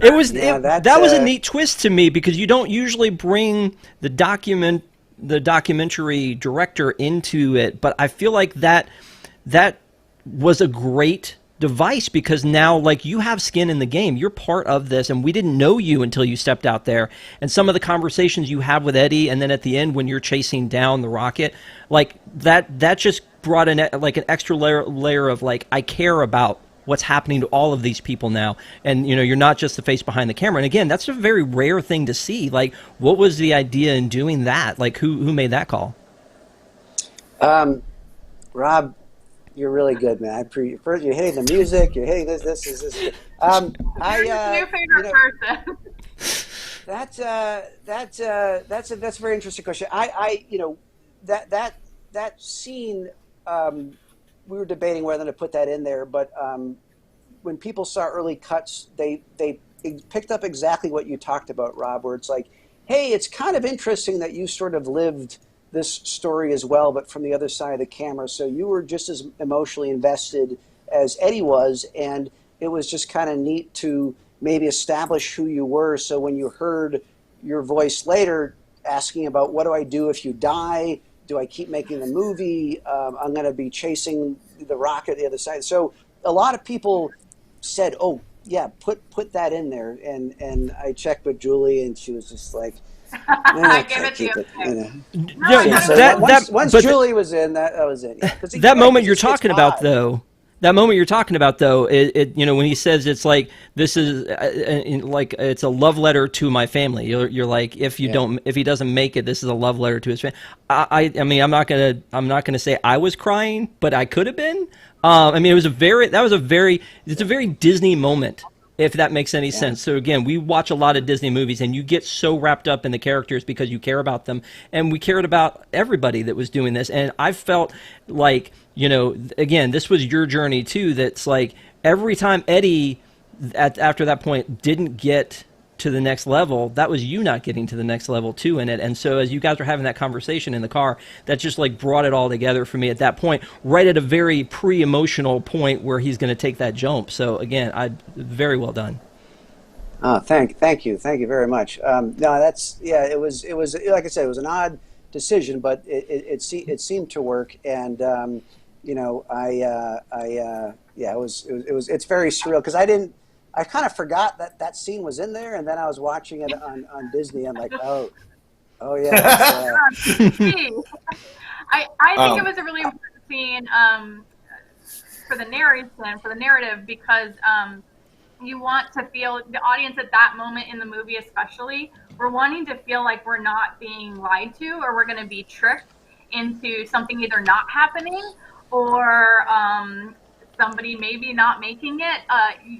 It was that was a neat twist to me, because you don't usually bring the documentary director into it, but I feel like that was a great device, because now, like, you have skin in the game. You're part of this, and we didn't know you until you stepped out there. And some of the conversations you have with Eddie, and then at the end when you're chasing down the rocket, like that just brought an extra layer of, like, I care about what's happening to all of these people now. And, you're not just the face behind the camera. And again, that's a very rare thing to see. Like, what was the idea in doing that? Like, who made that call? Rob, you're really good, man. First, you're hitting the music. You're hitting this. New favorite person. That's a very interesting question. That scene. We were debating whether to put that in there, but when people saw early cuts, they picked up exactly what you talked about, Rob, where it's like, hey, it's kind of interesting that you sort of lived this story as well, but from the other side of the camera. So you were just as emotionally invested as Eddie was, and it was just kind of neat to maybe establish who you were. So when you heard your voice later asking about what do I do if you die? Do I keep making the movie? I'm going to be chasing the rocket the other side. So a lot of people said, "Oh, yeah, put that in there." And I checked with Julie, and she was just like, I give it to you. Once Julie was in, that was it. Yeah, that moment you're talking about, though. That moment you're talking about, though, when he says it's like this is like it's a love letter to my family. You're like if he doesn't make it, this is a love letter to his family. I mean I'm not gonna say I was crying, but I could have been. I mean it's a very Disney moment, if that makes any sense. So again, we watch a lot of Disney movies, and you get so wrapped up in the characters because you care about them, and we cared about everybody that was doing this. And I felt like, again, this was your journey too. That's like every time Eddie, after that point, didn't get to the next level, that was you not getting to the next level too in it. And so as you guys were having that conversation in the car, that just like brought it all together for me at that point, right at a very pre-emotional point where he's going to take that jump. So again, very well done. Oh, thank you very much. No, it was like I said, it was an odd decision, but it seemed to work, and it's very surreal because I kind of forgot that scene was in there, and then I was watching it on Disney. I'm like, oh yeah. I think it was a really important scene for the narrative, because you want to feel, the audience at that moment in the movie especially, we're wanting to feel like we're not being lied to, or we're going to be tricked into something either not happening or somebody maybe not making it.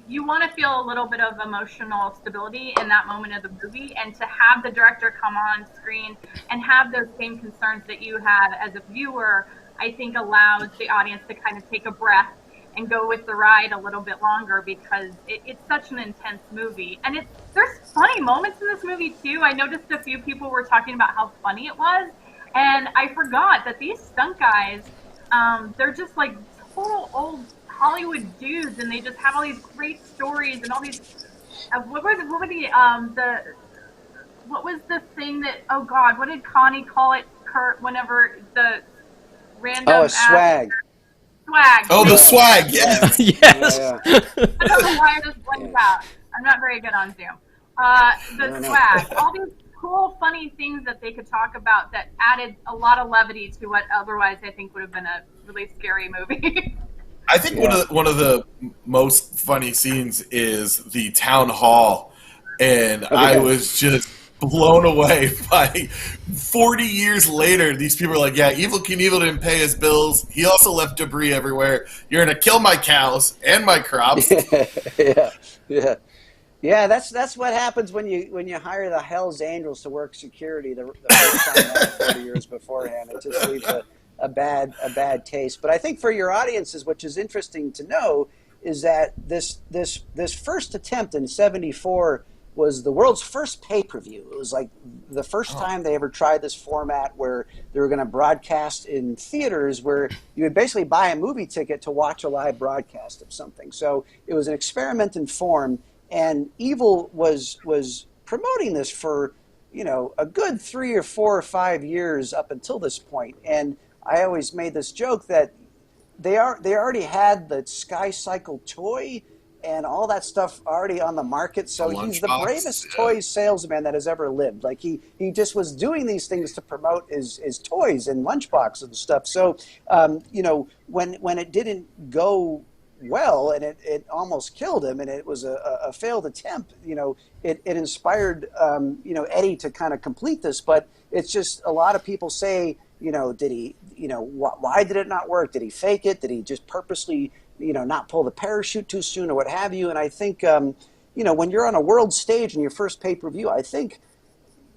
You want to feel a little bit of emotional stability in that moment of the movie, and to have the director come on screen and have those same concerns that you had as a viewer, I think allows the audience to kind of take a breath and go with the ride a little bit longer, because it's such an intense movie. And there's funny moments in this movie too. I noticed a few people were talking about how funny it was, and I forgot that these stunt guys, they're just like total old Hollywood dudes, and they just have all these great stories and all these. What was the thing that? Oh God, what did Connie call it? Kurt, whenever the random. Oh, a swag. Swag. Oh, the swag. Yes. Yes. Yeah. I don't know why I just blanked out. I'm not very good on Zoom. The swag. All these cool, funny things that they could talk about that added a lot of levity to what otherwise I think would have been a really scary movie. I think one of the most funny scenes is the town hall, and I was just blown away by 40 years later. These people are like, "Yeah, Evel Knievel didn't pay his bills. He also left debris everywhere. You're gonna kill my cows and my crops." Yeah. That's what happens when you hire the Hell's Angels to work security the first time 40 years beforehand. It just leaves a bad taste. But I think for your audiences, which is interesting to know, is that this first attempt in '74 was the world's first pay-per-view. It was like the first time they ever tried this format where they were going to broadcast in theaters, where you would basically buy a movie ticket to watch a live broadcast of something. So it was an experiment in form, and Evel was promoting this for a good 3 or 4 or 5 years up until this point. And I always made this joke that they already had the Sky Cycle toy and all that stuff already on the market. So he's the bravest toy salesman that has ever lived. Like he just was doing these things to promote his toys and lunchbox and stuff. So when it didn't go well, and it almost killed him, and it was a failed attempt, it inspired Eddie to kind of complete this. But it's just a lot of people say, did he, why did it not work? Did he fake it? Did he just purposely, not pull the parachute too soon or what have you? And I think, when you're on a world stage in your first pay-per-view, I think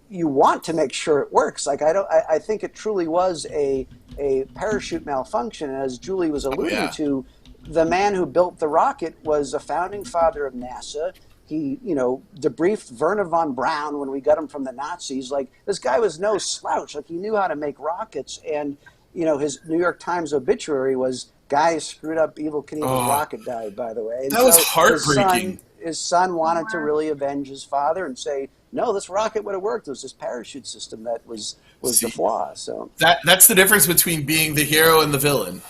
you want to make sure it works. Like I think it truly was a parachute malfunction. And as Julie was alluding to, the man who built the rocket was a founding father of NASA. He, debriefed Werner von Braun when we got him from the Nazis. Like, this guy was no slouch. Like, he knew how to make rockets. And, his New York Times obituary was guy who screwed up Evel Knievel's rocket died, by the way. And that was heartbreaking. His son wanted to really avenge his father and say, no, this rocket would have worked. It was this parachute system that was the flaw. So that's the difference between being the hero and the villain.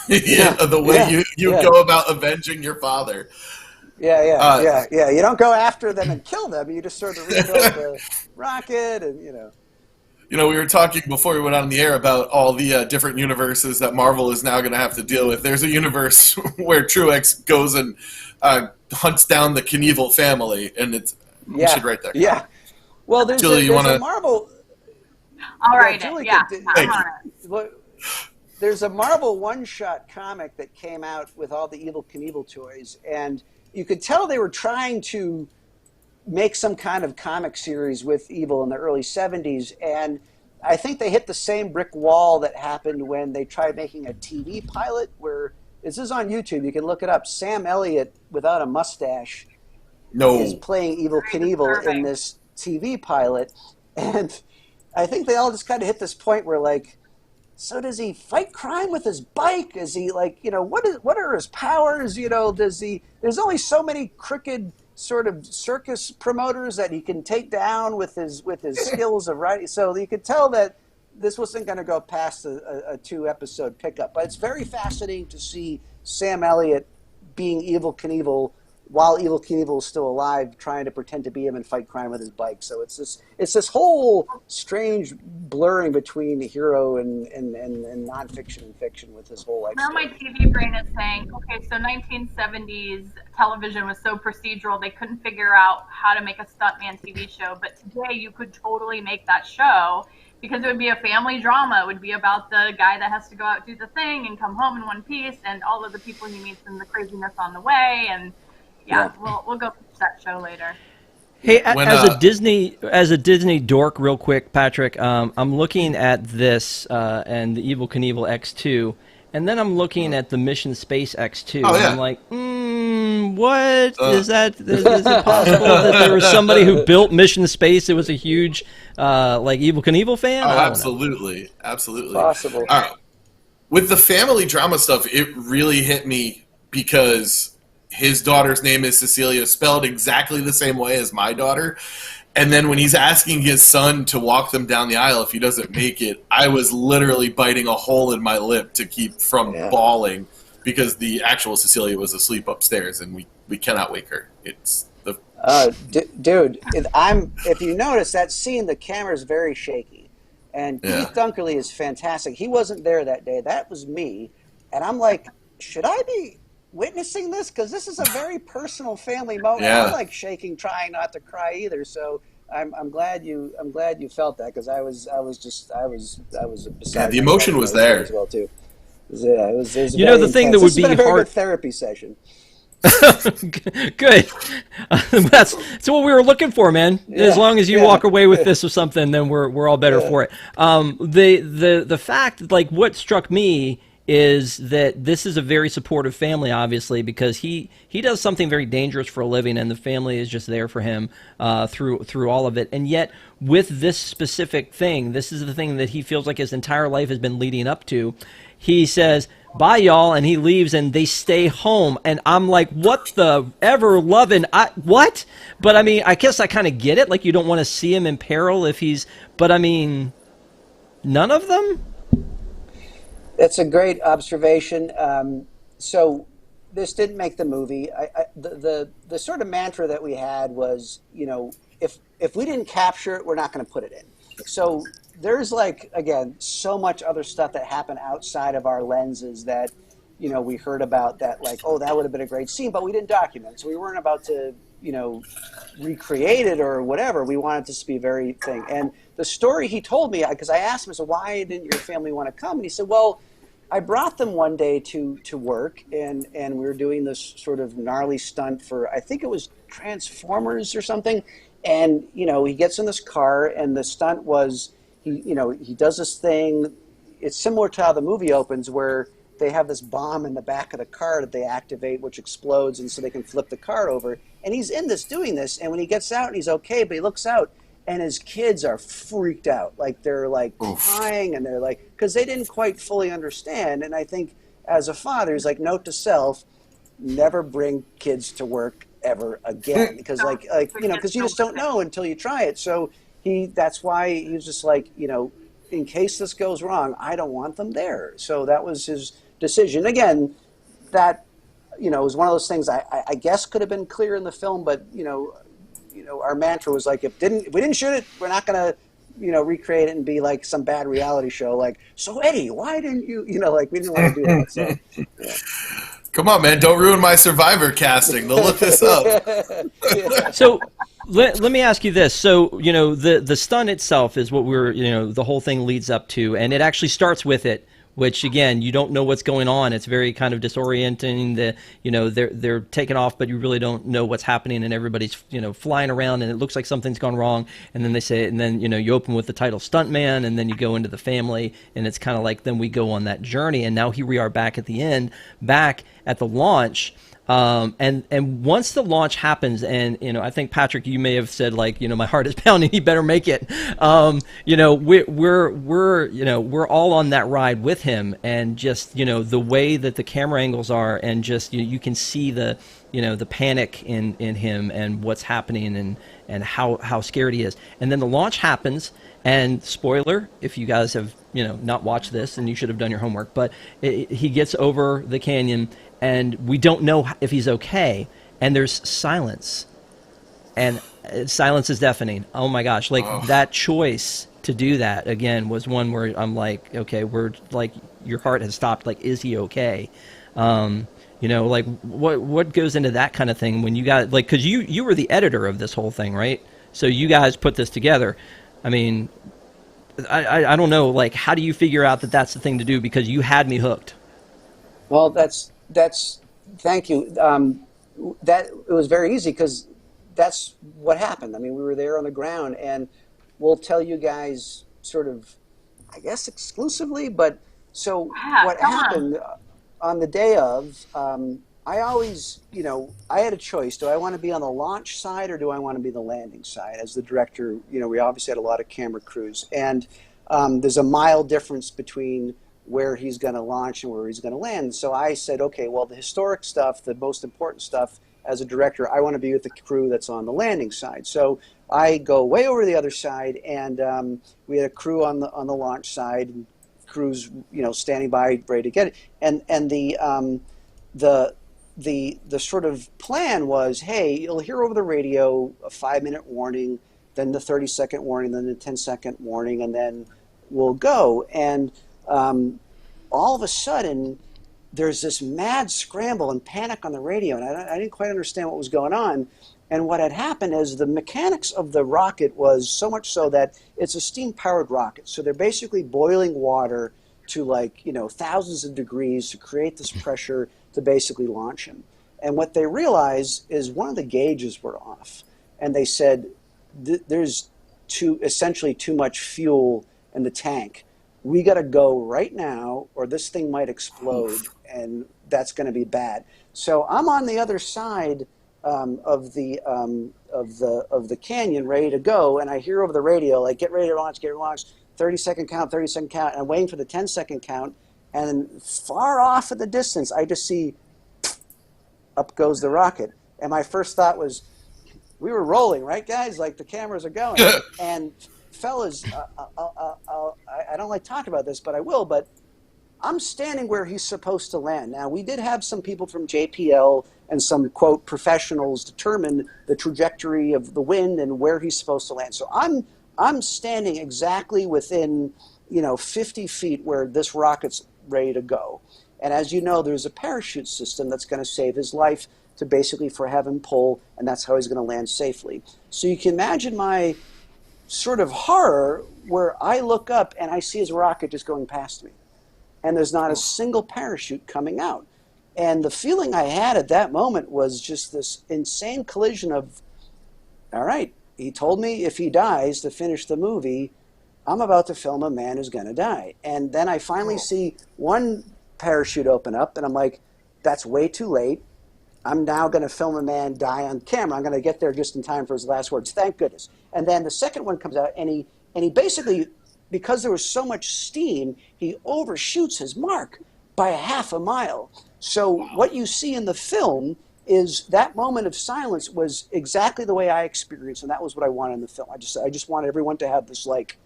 The way you go about avenging your father. Yeah. You don't go after them and kill them. You just sort of rebuild the rocket and, we were talking before we went on the air about all the different universes that Marvel is now going to have to deal with. There's a universe where Truex goes and hunts down the Knievel family, and it's we should write that. Yeah. Well, there's a Marvel. All right. Julie Yeah. There's a Marvel one-shot comic that came out with all the Evel Knievel toys, and you could tell they were trying to make some kind of comic series with Evel in the early 70s, and I think they hit the same brick wall that happened when they tried making a TV pilot, where this is on YouTube, you can look it up. Sam Elliott, without a mustache, is playing Evel Knievel in this TV pilot, and I think they all just kind of hit this point where, like, so does he fight crime with his bike? Is he what are his powers? There's only so many crooked sort of circus promoters that he can take down with his skills of writing. So you could tell that this wasn't going to go past a 2-episode pickup. But it's very fascinating to see Sam Elliott being Evel Knievel while Evel Knievel is still alive, trying to pretend to be him and fight crime with his bike. So it's this whole strange blurring between hero and nonfiction and fiction with this whole life. Now my TV brain is saying, okay, so 1970s television was so procedural they couldn't figure out how to make a Stuntman TV show, but today you could totally make that show because it would be a family drama. It would be about the guy that has to go out, do the thing, and come home in one piece, and all of the people he meets and the craziness on the way, and we'll go pitch that show later. Hey, as a Disney dork, real quick, Patrick, I'm looking at this and the Evel Knievel X2, and then I'm looking at the Mission Space X2, and I'm like, what is that? Is it possible that there was somebody who built Mission Space that was a huge Evel Knievel fan? Oh, absolutely. Possible. With the family drama stuff, it really hit me because his daughter's name is Cecilia, spelled exactly the same way as my daughter. And then when he's asking his son to walk them down the aisle if he doesn't make it, I was literally biting a hole in my lip to keep from bawling because the actual Cecilia was asleep upstairs and we cannot wake her. It's the dude. If you notice that scene, the camera's very shaky, and Keith Dunkerley is fantastic. He wasn't there that day. That was me, and I'm like, should I be witnessing this? Because this is a very personal family moment. I'm like shaking, trying not to cry either. So I'm glad you felt that, because I was beside the emotion was there as well too. It was the thing that would be a very hard good therapy session. Good. That's what we were looking for, man. As long as you walk away with this or something, then we're all better for it. The fact, like, what struck me is that this is a very supportive family, obviously, because he does something very dangerous for a living, and the family is just there for him through all of it. And yet, with this specific thing, this is the thing that he feels like his entire life has been leading up to. He says, "Bye, y'all," and he leaves, and they stay home. And I'm like, what the ever loving? What? But I mean, I guess I kind of get it. Like, you don't want to see him in peril if he's. But I mean, none of them. That's a great observation. So this didn't make the movie. The sort of mantra that we had was, if we didn't capture it, we're not going to put it in. So there's, like, again, so much other stuff that happened outside of our lenses that, we heard about that, like, oh, that would have been a great scene, but we didn't document. So we weren't about to, recreate it or whatever. We wanted this to be very thing. And the story he told me, because I asked him, I said, why didn't your family want to come? And he said, well, I brought them one day to work, and we were doing this sort of gnarly stunt for, I think it was Transformers or something. And, he gets in this car, and the stunt was, he does this thing. It's similar to how the movie opens, where they have this bomb in the back of the car that they activate, which explodes, and so they can flip the car over. And he's in this, doing this, and when he gets out, he's okay, but he looks out, and his kids are freaked out. Like, they're, like, crying, and they're like, because they didn't quite fully understand. And I think as a father, he's like, note to self, never bring kids to work ever again, because because you just don't know until you try it. So that's why he was just like, in case this goes wrong, I don't want them there. So that was his decision. Again, that was one of those things I guess could have been clear in the film, but our mantra was like, if we didn't shoot it, we're not gonna recreate it and be like some bad reality show like, so Eddie, why didn't you, like, we didn't want to do that. So yeah. Come on, man, don't ruin my Survivor casting. They'll look this up. So let me ask you this. So, the stunt itself is what the whole thing leads up to, and it actually starts with it, which, again, you don't know what's going on. It's very kind of disorienting. They're taking off, but you really don't know what's happening, and everybody's, flying around, and it looks like something's gone wrong. And then they say, and then, you open with the title Stuntman, and then you go into the family, and it's kind of like, then we go on that journey. And now here we are back at the end, back at the launch. And once the launch happens, and I think, Patrick, you may have said, like, my heart is pounding, he better make it. We're all on that ride with him, and just the way that the camera angles are, and just you can see the the panic in him, and what's happening, and how scared he is. And then the launch happens, and spoiler, if you guys have not watched this, and you should have done your homework, but he gets over the canyon, and we don't know if he's okay, and there's silence, and silence is deafening. Oh my gosh, that choice to do that again was one where I'm like, okay, we're like, your heart has stopped, like, is he okay? Like, what goes into that kind of thing when you guys, like, because you were the editor of this whole thing, right? So you guys put this together. I mean, I don't know, like, how do you figure out that that's the thing to do, because you had me hooked? Well, thank you. That it was very easy, because that's what happened. I mean, we were there on the ground, and we'll tell you guys sort of, I guess, exclusively, but so what happened on the day of, I always, I had a choice. Do I want to be on the launch side, or do I want to be the landing side? As the director, we obviously had a lot of camera crews, and there's a mile difference between where he's going to launch and where he's going to land. So I said, okay, well, the historic stuff, the most important stuff, as a director, I want to be with the crew that's on the landing side. So I go way over the other side, and we had a crew on the launch side, and crews, standing by, ready to get it. And the sort of plan was, hey, you'll hear over the radio a 5-minute warning, then the 30-second warning, then the 10-second warning, and then we'll go. And all of a sudden, there's this mad scramble and panic on the radio, and I didn't quite understand what was going on. And what had happened is the mechanics of the rocket was so much so that it's a steam-powered rocket. So they're basically boiling water to, like, thousands of degrees to create this pressure to basically launch him. And what they realized is one of the gauges were off. And they said, there's essentially too much fuel in the tank. We got to go right now, or this thing might explode, and that's going to be bad. So I'm on the other side of the canyon, ready to go, and I hear over the radio, like, get ready to launch, 30-second count, 30-second count, and I'm waiting for the 10-second count, and far off in the distance, I just see, up goes the rocket. And my first thought was, we were rolling, right, guys? Like, the cameras are going. And fellas, I don't like talking about this, but I will, but I'm standing where he's supposed to land. Now, we did have some people from JPL and some, quote, professionals determine the trajectory of the wind and where he's supposed to land. So I'm standing exactly within, 50 feet where this rocket's ready to go. And as you know, there's a parachute system that's going to save his life to basically for have him pull, and that's how he's going to land safely. So you can imagine my sort of horror where I look up and I see his rocket just going past me. And there's not a single parachute coming out. And the feeling I had at that moment was just this insane collision of, all right, he told me if he dies to finish the movie, I'm about to film a man who's going to die. And then I finally see one parachute open up, and I'm like, that's way too late. I'm now going to film a man die on camera. I'm going to get there just in time for his last words. Thank goodness. And then the second one comes out, and he basically, because there was so much steam, he overshoots his mark. by a half a mile. So what you see in the film is that moment of silence was exactly the way I experienced, and that was what I wanted in the film. I just want everyone to have this, like,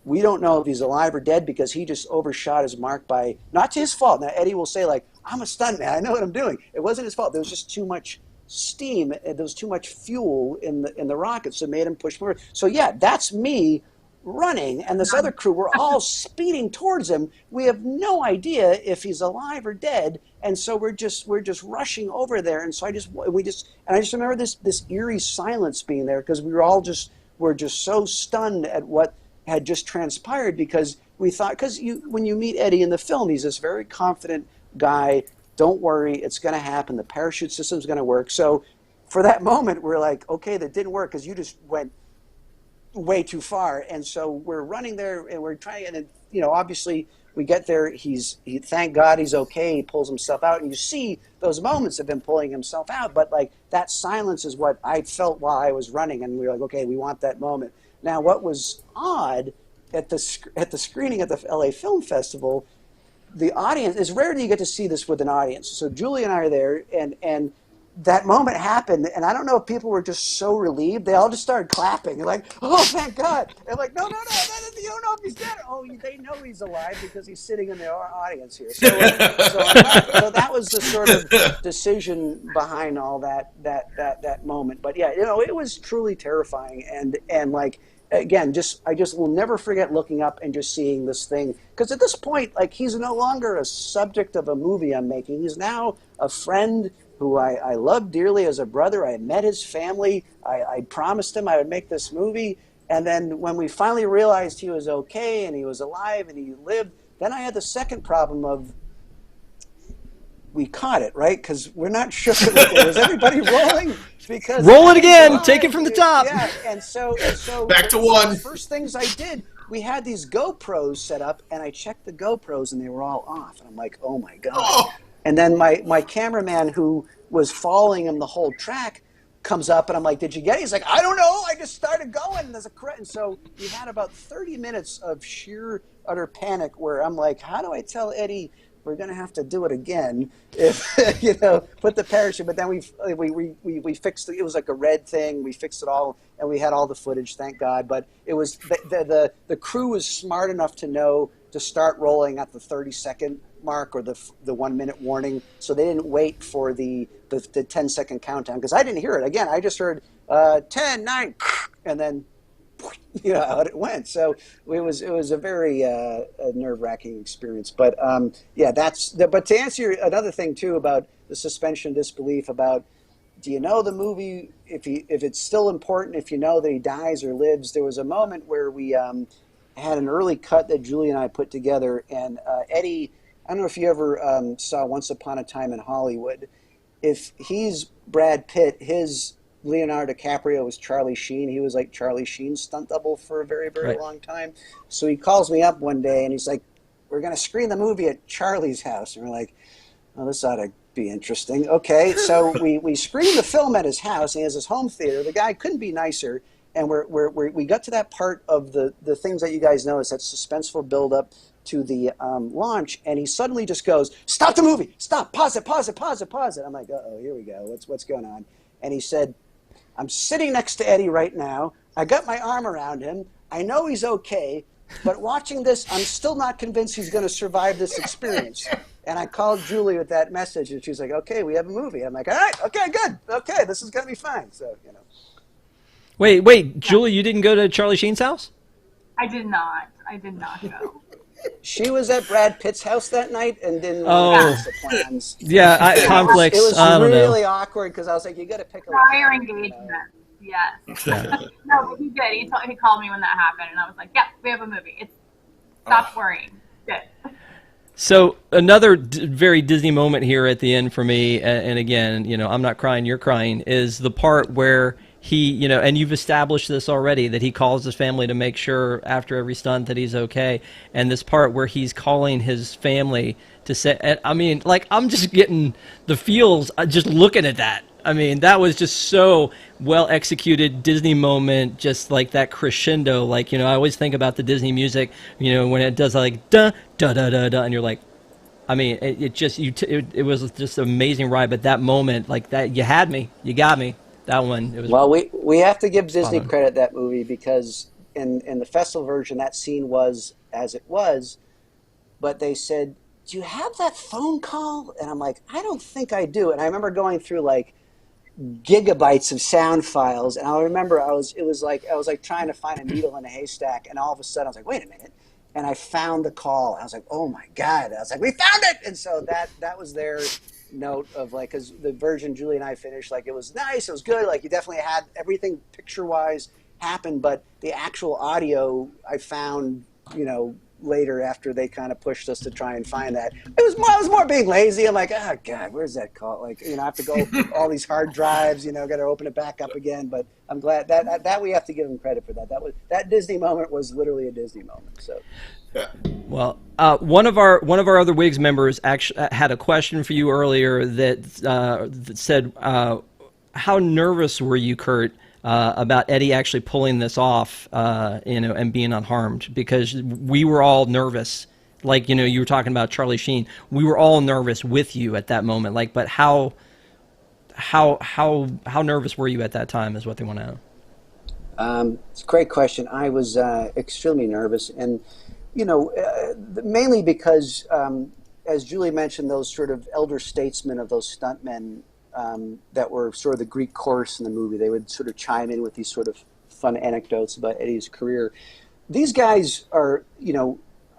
we don't know if he's alive or dead because he just overshot his mark by, not to his fault. Now Eddie will say, like, I'm a stuntman, I know what I'm doing. It wasn't his fault. There was just too much steam, there was too much fuel in the rocket, so it made him push forward. So yeah, that's me running, and this other crew, we're all speeding towards him. We have no idea if he's alive or dead, and so we're just rushing over there. And so I just remember this eerie silence being there because we're just so stunned at what had just transpired, because we thought, because when you meet Eddie in the film, he's this very confident guy. Don't worry, it's going to happen. The parachute system's going to work. So for that moment, we're like, okay, that didn't work because you just went way too far. And so we're running there and we're trying, and then, obviously we get there. Thank God he's okay. He pulls himself out, and you see those moments of him pulling himself out. But like that silence is what I felt while I was running, and we were like, okay, we want that moment. Now, what was odd at the screening at the LA Film Festival, the audience, it's rare that you get to see this with an audience. So Julie and I are there, and that moment happened, and I don't know if people were just so relieved. They all just started clapping. They're like, oh, thank God. And like, no, you don't know if he's dead. Oh, they know he's alive because he's sitting in the audience here. So that was the sort of decision behind all that moment. But yeah, it was truly terrifying. And like, again, I just will never forget looking up and just seeing this thing. Because at this point, like, he's no longer a subject of a movie I'm making. He's now a friend who I love dearly as a brother. I met his family. I promised him I would make this movie. And then when we finally realized he was okay and he was alive and he lived, then I had the second problem of, we caught it, right? Because we're not sure. Was everybody rolling? Because roll it again. Take it from the top. Yeah, and so back to one. The first things I did, we had these GoPros set up, and I checked the GoPros, and they were all off. And I'm like, oh my God. Oh. And then my cameraman, who was following him the whole track, comes up, and I'm like, did you get it? He's like, I don't know. I just started going. And and so we had about 30 minutes of sheer, utter panic where I'm like, how do I tell Eddie we're going to have to do it again if, put the parachute. But then we fixed it. It was like a red thing. We fixed it all, and we had all the footage, thank God. But it was the crew was smart enough to know to start rolling at the 30-second mark or the 1 minute warning. So they didn't wait for the 10-second countdown, because I didn't hear it. Again, I just heard 10, 9, and then out it went. So it was a very nerve-wracking experience. But but to answer another thing too about the suspension of disbelief, about, do you know the movie, if it's still important if you know that he dies or lives? There was a moment where we had an early cut that Julie and I put together, and Eddie, I don't know if you ever saw Once Upon a Time in Hollywood. If he's Brad Pitt, his Leonardo DiCaprio was Charlie Sheen. He was like Charlie Sheen's stunt double for a very, very long time. So he calls me up one day and he's like, we're going to screen the movie at Charlie's house. And we're like, oh, this ought to be interesting. Okay, so we screened the film at his house. He has his home theater. The guy couldn't be nicer. And we got to that part of the things that you guys noticed, that suspenseful buildup to the launch, and he suddenly just goes, stop the movie, stop, pause it. I'm like, uh-oh, here we go, what's going on? And he said, I'm sitting next to Eddie right now. I got my arm around him. I know he's okay, but watching this, I'm still not convinced he's going to survive this experience. And I called Julie with that message, and she's like, okay, we have a movie. I'm like, all right, okay, good. Okay, this is going to be fine. So, Wait, Julie, you didn't go to Charlie Sheen's house? I did not go. She was at Brad Pitt's house that night and didn't announce the plans. Yeah, conflicts. It was I don't really know. awkward because I was like, you got to pick a prior engagement. Yes. Yeah. No, but he did. He called me when that happened, and I was like, yeah, we have a movie. Stop worrying. Good. So another very Disney moment here at the end for me, and again, I'm not crying, you're crying, is the part where he, and you've established this already, that he calls his family to make sure after every stunt that he's okay. And this part where he's calling his family to say, I mean, like, I'm just getting the feels just looking at that. I mean, that was just so well executed Disney moment, just like that crescendo. Like, I always think about the Disney music, when it does like da da da da da, and you're like, I mean, it was just an amazing ride. But that moment, like that, you had me, you got me. That one, it was Well, we have to give Disney on. credit that movie because in the festival version that scene was as it was, but they said, "Do you have that phone call?" And I'm like, "I don't think I do." And I remember going through like gigabytes of sound files, and I remember I was like trying to find a needle in a haystack, and all of a sudden I was like, "Wait a minute." And I found the call. I was like, "Oh my God." I was like, "We found it." And so that was their note of like, because the version Julie and I finished, like it was nice, it was good, like you definitely had everything picture wise happen, but the actual audio I found, later after they kind of pushed us to try and find that. I was more being lazy. I'm like, oh God, where's that call? Like, I have to go all these hard drives, got to open it back up again. But I'm glad that we have to give them credit for that. That Disney moment was literally a Disney moment. So. Well, one of our other Wigs members actually had a question for you earlier that said, "How nervous were you, Kurt, about Eddie actually pulling this off, and being unharmed?" Because we were all nervous. Like, you were talking about Charlie Sheen. We were all nervous with you at that moment. Like, but how nervous were you at that time? Is what they want to know. It's a great question. I was extremely nervous, and mainly because, as Julie mentioned, those sort of elder statesmen of those stuntmen that were sort of the Greek chorus in the movie, they would sort of chime in with these sort of fun anecdotes about Eddie's career. These guys are,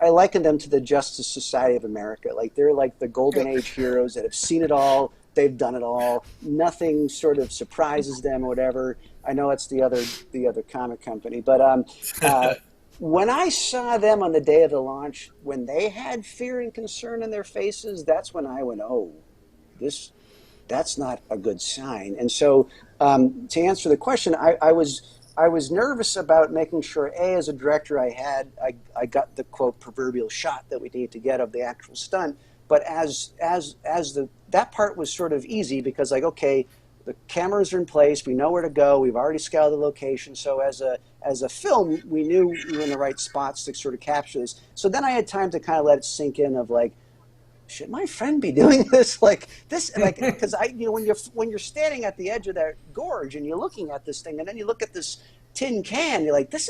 I liken them to the Justice Society of America. Like, they're like the golden age heroes that have seen it all. They've done it all. Nothing sort of surprises them or whatever. I know it's the other comic company, but when I saw them on the day of the launch, when they had fear and concern in their faces, that's when I went, "Oh, that's not a good sign." And so, to answer the question, I was nervous about making sure, as a director, I got the quote proverbial shot that we need to get of the actual stunt. But that part was sort of easy because, like, okay, the cameras are in place, we know where to go, we've already scouted the location. So as a film, we knew we were in the right spots to sort of capture this. So then I had time to kind of let it sink in of like, should my friend be doing this? Like this, like, because when you're standing at the edge of that gorge and you're looking at this thing, and then you look at this tin can, you're like, this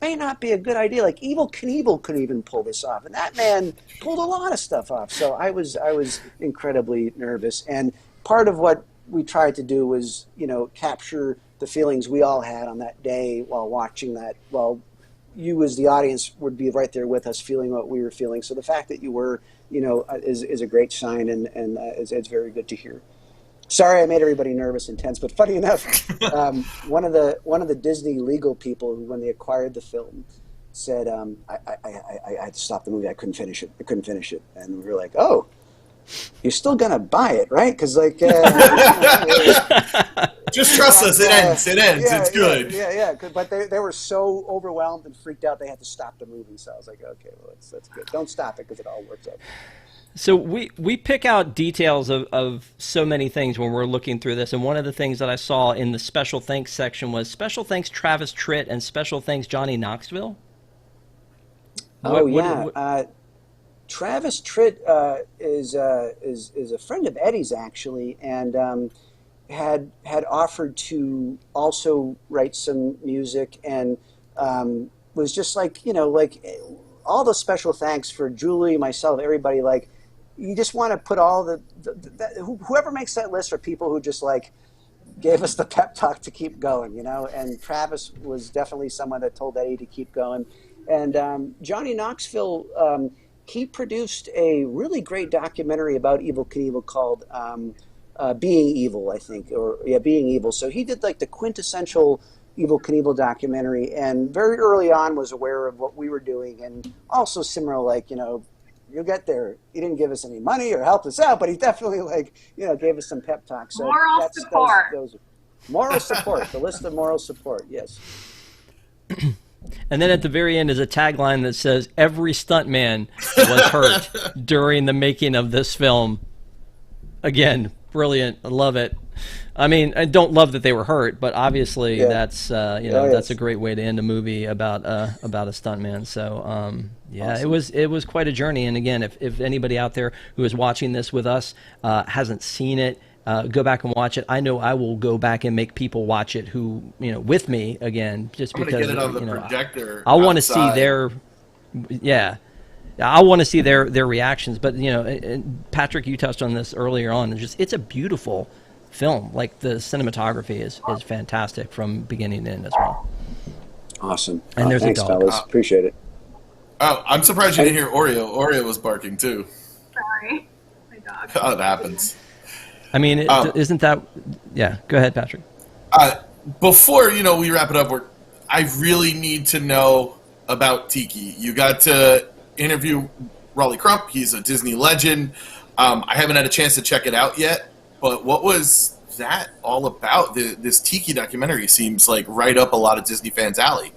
may not be a good idea. Like Evel Knievel couldn't even pull this off, and that man pulled a lot of stuff off. So I was incredibly nervous, and part of what we tried to do was, capture the feelings we all had on that day while watching that. Well, you as the audience would be right there with us, feeling what we were feeling. So the fact that you were, is a great sign, and it's very good to hear. Sorry, I made everybody nervous and tense, but funny enough, one of the Disney legal people who, when they acquired the film, said, I had to stop the movie. I couldn't finish it. And we were like, "Oh, you're still gonna buy it, right?" Because like, just trust us. It ends. Yeah, it's good. Yeah. But they were so overwhelmed and freaked out, they had to stop the movie. So I was like, okay, well, that's good. Don't stop it because it all works out. So we pick out details of so many things when we're looking through this, and one of the things that I saw in the special thanks section was special thanks Travis Tritt and special thanks Johnny Knoxville. Travis Tritt is a friend of Eddie's actually, and had offered to also write some music, and was just like, like all the special thanks for Julie, myself, everybody. Like, you just want to put all whoever makes that list are people who just like gave us the pep talk to keep going, And Travis was definitely someone that told Eddie to keep going, and Johnny Knoxville. He produced a really great documentary about Evel Knievel called Being Evil, I think, Being Evil. So he did like the quintessential Evel Knievel documentary, and very early on was aware of what we were doing, and also similar, like, you'll get there. He didn't give us any money or help us out, but he definitely gave us some pep talk. So moral support. Those moral support. The list of moral support. Yes. And then at the very end is a tagline that says, "Every stuntman was hurt during the making of this film." Again, brilliant. I love it. I mean, I don't love that they were hurt, but obviously Yeah. that's that's a great way to end a movie about a stuntman. So yeah, Awesome. it was quite a journey. And again, if anybody out there who is watching this with us hasn't seen it, go back and watch it. I know I will go back and make people watch it who with me again, just I'm gonna because get it on the projector. I want to see outside. their I want to see their reactions. But and Patrick, you touched on this earlier on. It's a beautiful film. Like the cinematography is fantastic from beginning to end as well. Awesome. And there's a thanks, dog. fellas. Appreciate it. Oh, I'm surprised you didn't hear Oreo. Oreo was barking too. Sorry, my dog. Oh, it happens. I mean, isn't that? Yeah, go ahead, Patrick. Before we wrap it up, I really need to know about Tiki. You got to interview Raleigh Crump. He's a Disney legend. I haven't had a chance to check it out yet, but what was that all about? This Tiki documentary seems like right up a lot of Disney fans' alley.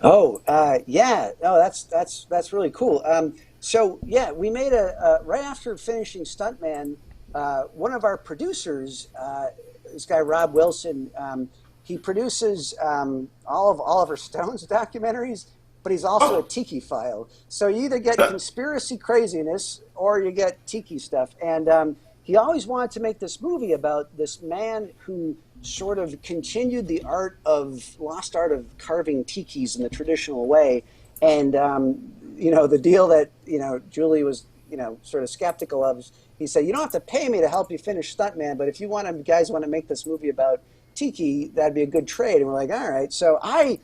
Oh, yeah. No, that's really cool. So yeah, we made right after finishing Stuntman. One of our producers, this guy Rob Wilson, he produces all of Oliver Stone's documentaries, but he's also a Tiki file. So you either get conspiracy craziness or you get Tiki stuff. And he always wanted to make this movie about this man who sort of continued the lost art of carving tikis in the traditional way. And the deal that Julie was sort of skeptical of. He said, "You don't have to pay me to help you finish Stuntman, but if you guys want to make this movie about Tiki, that'd be a good trade." And we're like, all right. So I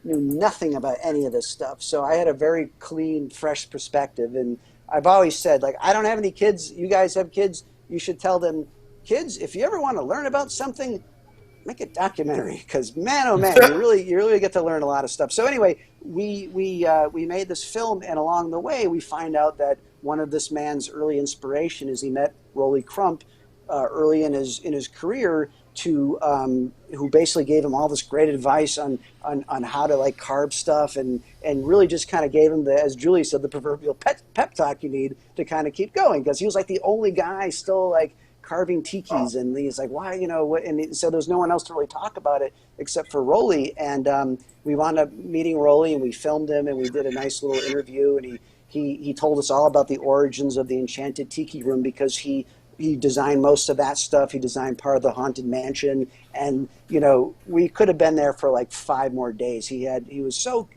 knew nothing about any of this stuff. So I had a very clean, fresh perspective. And I've always said, like, I don't have any kids. You guys have kids. You should tell them, kids, if you ever want to learn about something, make a documentary, because man, oh man, you really get to learn a lot of stuff. So anyway, we made this film, and along the way, we find out that one of this man's early inspiration is he met Raleigh Crump early in his career, who basically gave him all this great advice on how to like carve stuff, and really just kind of gave him as Julie said, the proverbial pep talk you need to kind of keep going, because he was like the only guy still like carving tikis, and he's like, why, and so there's no one else to really talk about it except for Raleigh. And we wound up meeting Raleigh, and we filmed him, and we did a nice little interview, and he told us all about the origins of the Enchanted Tiki Room, because he designed most of that stuff. He designed part of the Haunted Mansion, and we could have been there for like 5 more days. He was so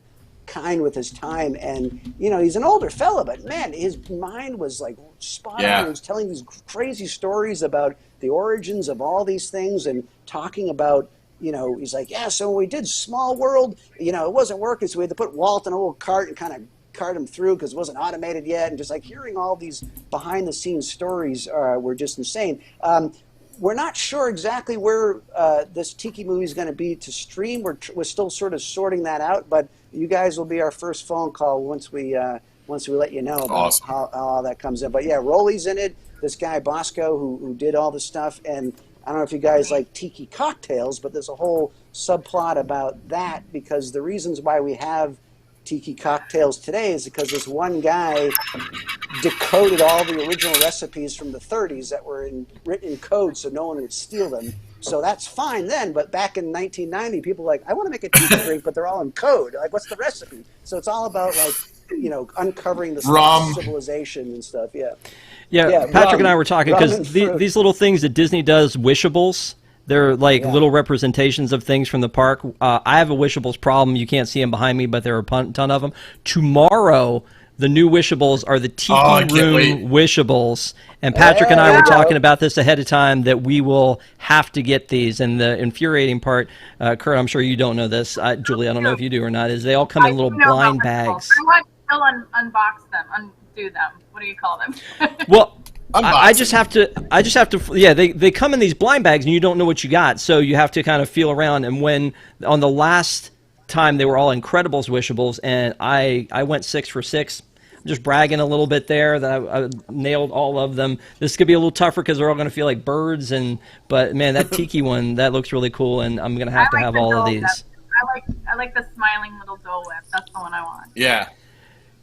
kind with his time, and he's an older fella, but man, his mind was like spot on. Yeah. He was telling these crazy stories about the origins of all these things, and talking about he's like, yeah, so when we did Small World, it wasn't working, so we had to put Walt in a little cart and kind of cart him through because it wasn't automated yet, and just like hearing all these behind the scenes stories were just insane. We're not sure exactly where this Tiki movie is going to be to stream. We're still sort of sorting that out, but you guys will be our first phone call once we let you know about how all that comes in. But yeah, Rolly's in it. This guy Bosco who did all the stuff, and I don't know if you guys like Tiki cocktails, but there's a whole subplot about that, because the reasons why we have Tiki cocktails today is because this one guy decoded all the original recipes from the 30s that were written in code so no one would steal them. So that's fine then, but back in 1990, people were like, I want to make a Tiki drink, but they're all in code. Like, what's the recipe? So it's all about like, uncovering the stuff of civilization and stuff. Yeah. Yeah, Patrick and I were talking, because these little things that Disney does, wishables, they're like little representations of things from the park. I have a wishables problem. You can't see them behind me, but there are a ton of them. Tomorrow, the new wishables are the Tiki Room wishables. And Patrick and I were talking about this ahead of time, that we will have to get these. And the infuriating part, Kurt, I'm sure you don't know this. Julie, I don't know if you do or not, is they all come in little blind bags. I want to still unbox them, undo them. What do you call them? Well, I just have to. Yeah, they come in these blind bags, and you don't know what you got, so you have to kind of feel around. And when on the last time they were all Incredibles wishables, and I went 6 for 6. I'm just bragging a little bit there that I nailed all of them. This could be a little tougher because they're all going to feel like birds, but man, that Tiki one, that looks really cool, and I'm going to have to have all of these. I like the smiling little Dole Whip. That's the one I want. Yeah.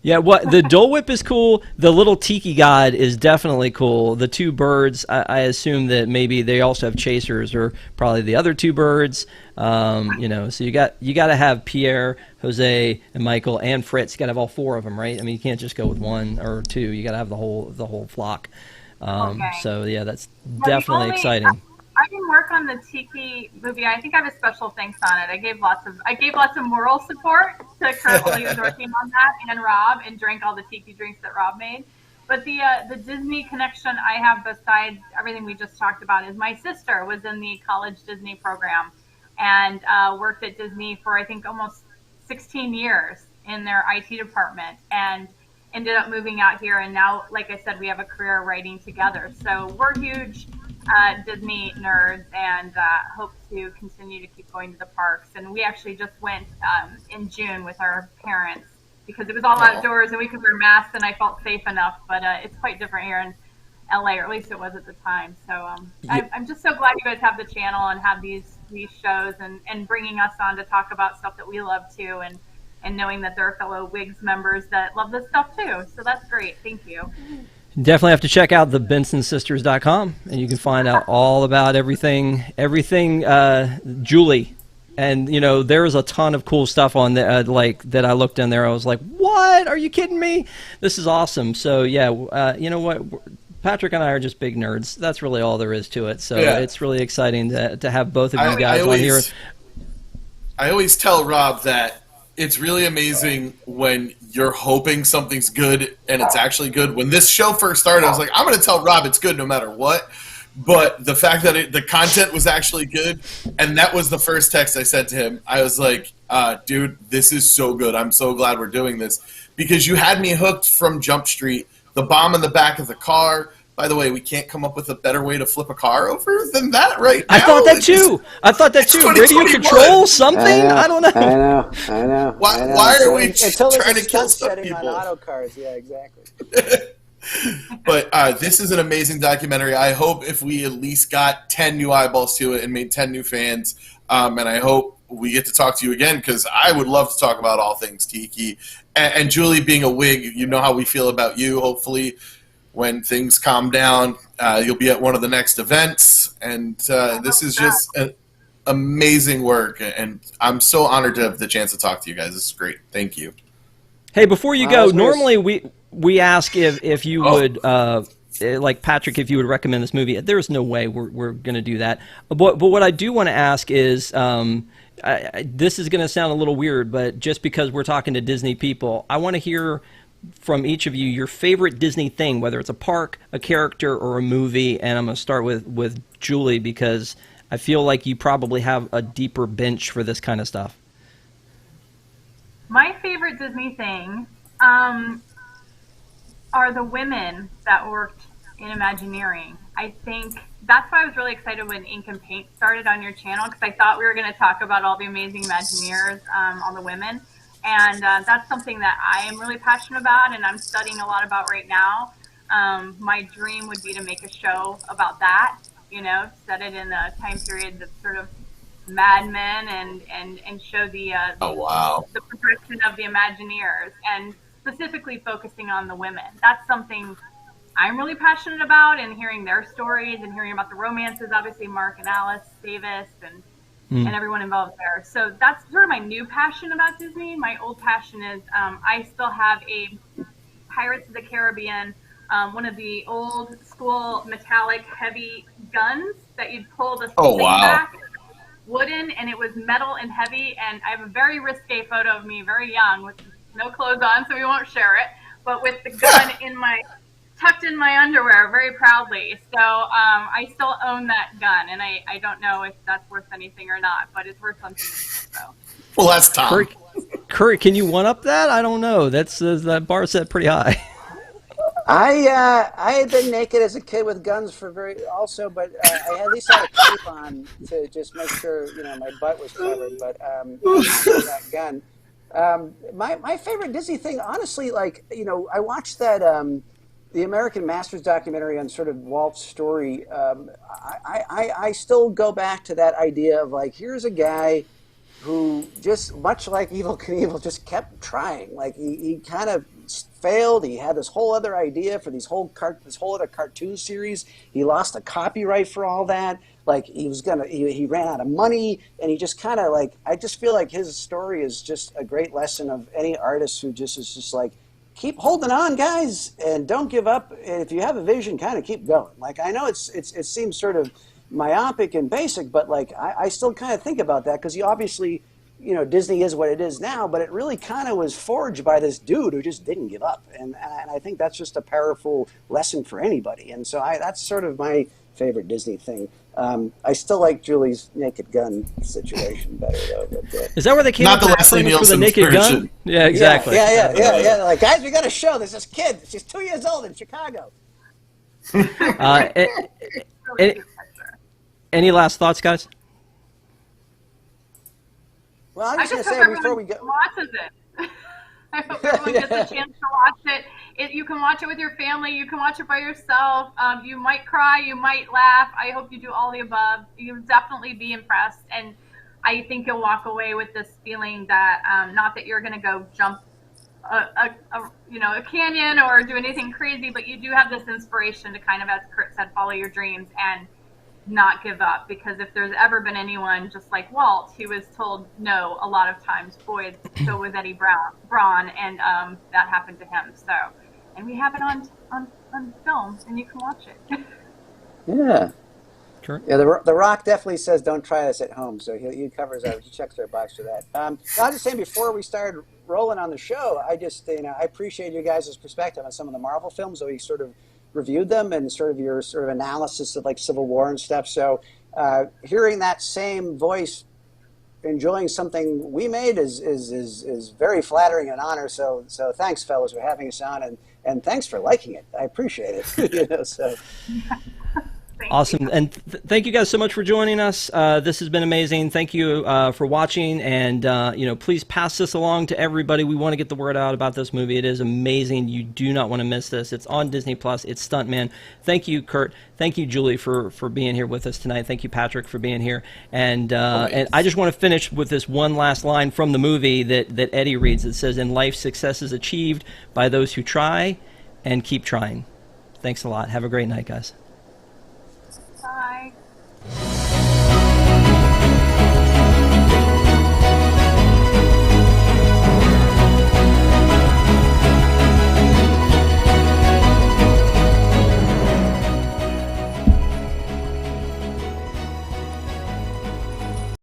Yeah, what the Dole Whip is cool. The little tiki god is definitely cool. The two birds, I assume that maybe they also have chasers, or probably the other two birds. So you got to have Pierre, Jose, and Michael and Fritz. You got to have all four of them, right? I mean, you can't just go with one or two. You got to have the whole flock. Okay. So yeah, that's Well, definitely exciting. I didn't work on the Tiki movie. I think I have a special thanks on it. I gave lots of moral support to Kurt while he was working on that, and Rob, and drank all the Tiki drinks that Rob made. But the Disney connection I have, besides everything we just talked about, is my sister was in the college Disney program and worked at Disney for I think almost 16 years in their IT department, and ended up moving out here. And now, like I said, we have a career writing together. So we're huge Disney nerds, and hope to continue to keep going to the parks. And we actually just went in June with our parents because it was all outdoors and we could wear masks, and I felt safe enough. But it's quite different here in LA, or at least it was at the time. So I'm just so glad you guys have the channel and have these shows, and bringing us on to talk about stuff that we love too, and knowing that there are fellow WIGS members that love this stuff too. So that's great. Thank you. Definitely have to check out the BensonSisters.com, and you can find out all about everything Julie. And there's a ton of cool stuff on there, like that I looked in there. I was like, "What? Are you kidding me? This is awesome!" So yeah, you know what? Patrick and I are just big nerds. That's really all there is to it. So it's really exciting to have both of you guys on here. I always tell Rob that it's really amazing when you're hoping something's good and it's actually good. When this show first started, I was like, I'm going to tell Rob it's good no matter what. But the fact that the content was actually good, and that was the first text I said to him. I was like, dude, this is so good. I'm so glad we're doing this. Because you had me hooked from Jump Street, the bomb in the back of the car. By the way, we can't come up with a better way to flip a car over than that right now. I thought that too. Radio control, something? I don't know. I know. Why are we trying to kill some setting people? on auto cars. Yeah, exactly. But this is an amazing documentary. I hope if we at least got 10 new eyeballs to it and made 10 new fans, and I hope we get to talk to you again, because I would love to talk about all things Tiki. And Julie, being a wig, you know how we feel about you. Hopefully, when things calm down, you'll be at one of the next events. And this is just an amazing work, and I'm so honored to have the chance to talk to you guys. This is great. Thank you. Hey, before you go, normally we ask if you would, like Patrick, if you would recommend this movie. There's no way we're going to do that. But what I do want to ask is, this is going to sound a little weird, but just because we're talking to Disney people, I want to hear from each of you your favorite Disney thing, whether it's a park, a character, or a movie. And I'm going to start with Julie, because I feel like you probably have a deeper bench for this kind of stuff. My favorite Disney thing are the women that worked in Imagineering. I think that's why I was really excited when Ink and Paint started on your channel, because I thought we were going to talk about all the amazing Imagineers, all the women. And that's something that I am really passionate about, and I'm studying a lot about right now. My dream would be to make a show about that, set it in a time period that's sort of Mad Men, and show the progression of the Imagineers, and specifically focusing on the women. That's something I'm really passionate about, and hearing their stories and hearing about the romances, obviously Mark and Alice Davis and everyone involved there. So that's sort of my new passion about Disney. My old passion is I still have a Pirates of the Caribbean, one of the old school metallic heavy guns that you'd pull the thing back. Wooden, and it was metal and heavy, and I have a very risque photo of me very young with no clothes on, so we won't share it, but with the gun tucked in my underwear very proudly. So I still own that gun, and I don't know if that's worth anything or not, but it's worth something. So. Well, that's Tom. Kurt, can you one up that? I don't know. That's that bar set pretty high. I had been naked as a kid with guns but I at least had a cape on to just make sure my butt was covered. But that gun. My favorite Disney thing, honestly, I watched that the American Masters documentary on sort of Walt's story. I still go back to that idea of here's a guy who, just much like Evel Knievel, just kept trying. He kind of failed. He had this whole other idea for this whole other cartoon series. He lost the copyright for all that. Like he ran out of money, and he just kind of like, I just feel like his story is just a great lesson of any artist who just is just like, keep holding on, guys, and don't give up. And if you have a vision, kind of keep going. Like, I know it seems sort of myopic and basic, but like I still kind of think about that, because you obviously, Disney is what it is now, but it really kind of was forged by this dude who just didn't give up. And I think that's just a powerful lesson for anybody. And so that's sort of my favorite Disney thing. I still like Julie's Naked Gun situation better, though. But, is that where they came not up the with Leslie for the Nielsen Naked version. Gun? Yeah, exactly. Yeah. Like, guys, we got a show. There's this kid. She's 2 years old in Chicago. Any last thoughts, guys? Well, I'm just going to hope say before we go. Watches it. I hope everyone gets a chance to watch it. You can watch it with your family. You can watch it by yourself. You might cry. You might laugh. I hope you do all the above. You'll definitely be impressed. And I think you'll walk away with this feeling that, not that you're going to go jump a canyon or do anything crazy, but you do have this inspiration to kind of, as Kurt said, follow your dreams and not give up. Because if there's ever been anyone just like Walt, who was told no a lot of times, boy, so was Eddie Braun, and that happened to him. So, and we have it on film, and you can watch it. Yeah. Sure. Yeah, the Rock definitely says don't try this at home, so he checks our box for that. I was just saying before we started rolling on the show, I just I appreciate you guys' perspective on some of the Marvel films, so we sort of reviewed them and sort of your sort of analysis of like Civil War and stuff. So hearing that same voice enjoying something we made is very flattering and an honor. So thanks, fellas, for having us on, and thanks for liking it. I appreciate it. So. Awesome. And thank you guys so much for joining us. This has been amazing. Thank you for watching. And, please pass this along to everybody. We want to get the word out about this movie. It is amazing. You do not want to miss this. It's on DisneyPlus. It's Stuntman. Thank you, Kurt. Thank you, Julie, for being here with us tonight. Thank you, Patrick, for being here. And I just want to finish with this one last line from the movie that Eddie reads. It says, "In life, success is achieved by those who try and keep trying." Thanks a lot. Have a great night, guys. Bye.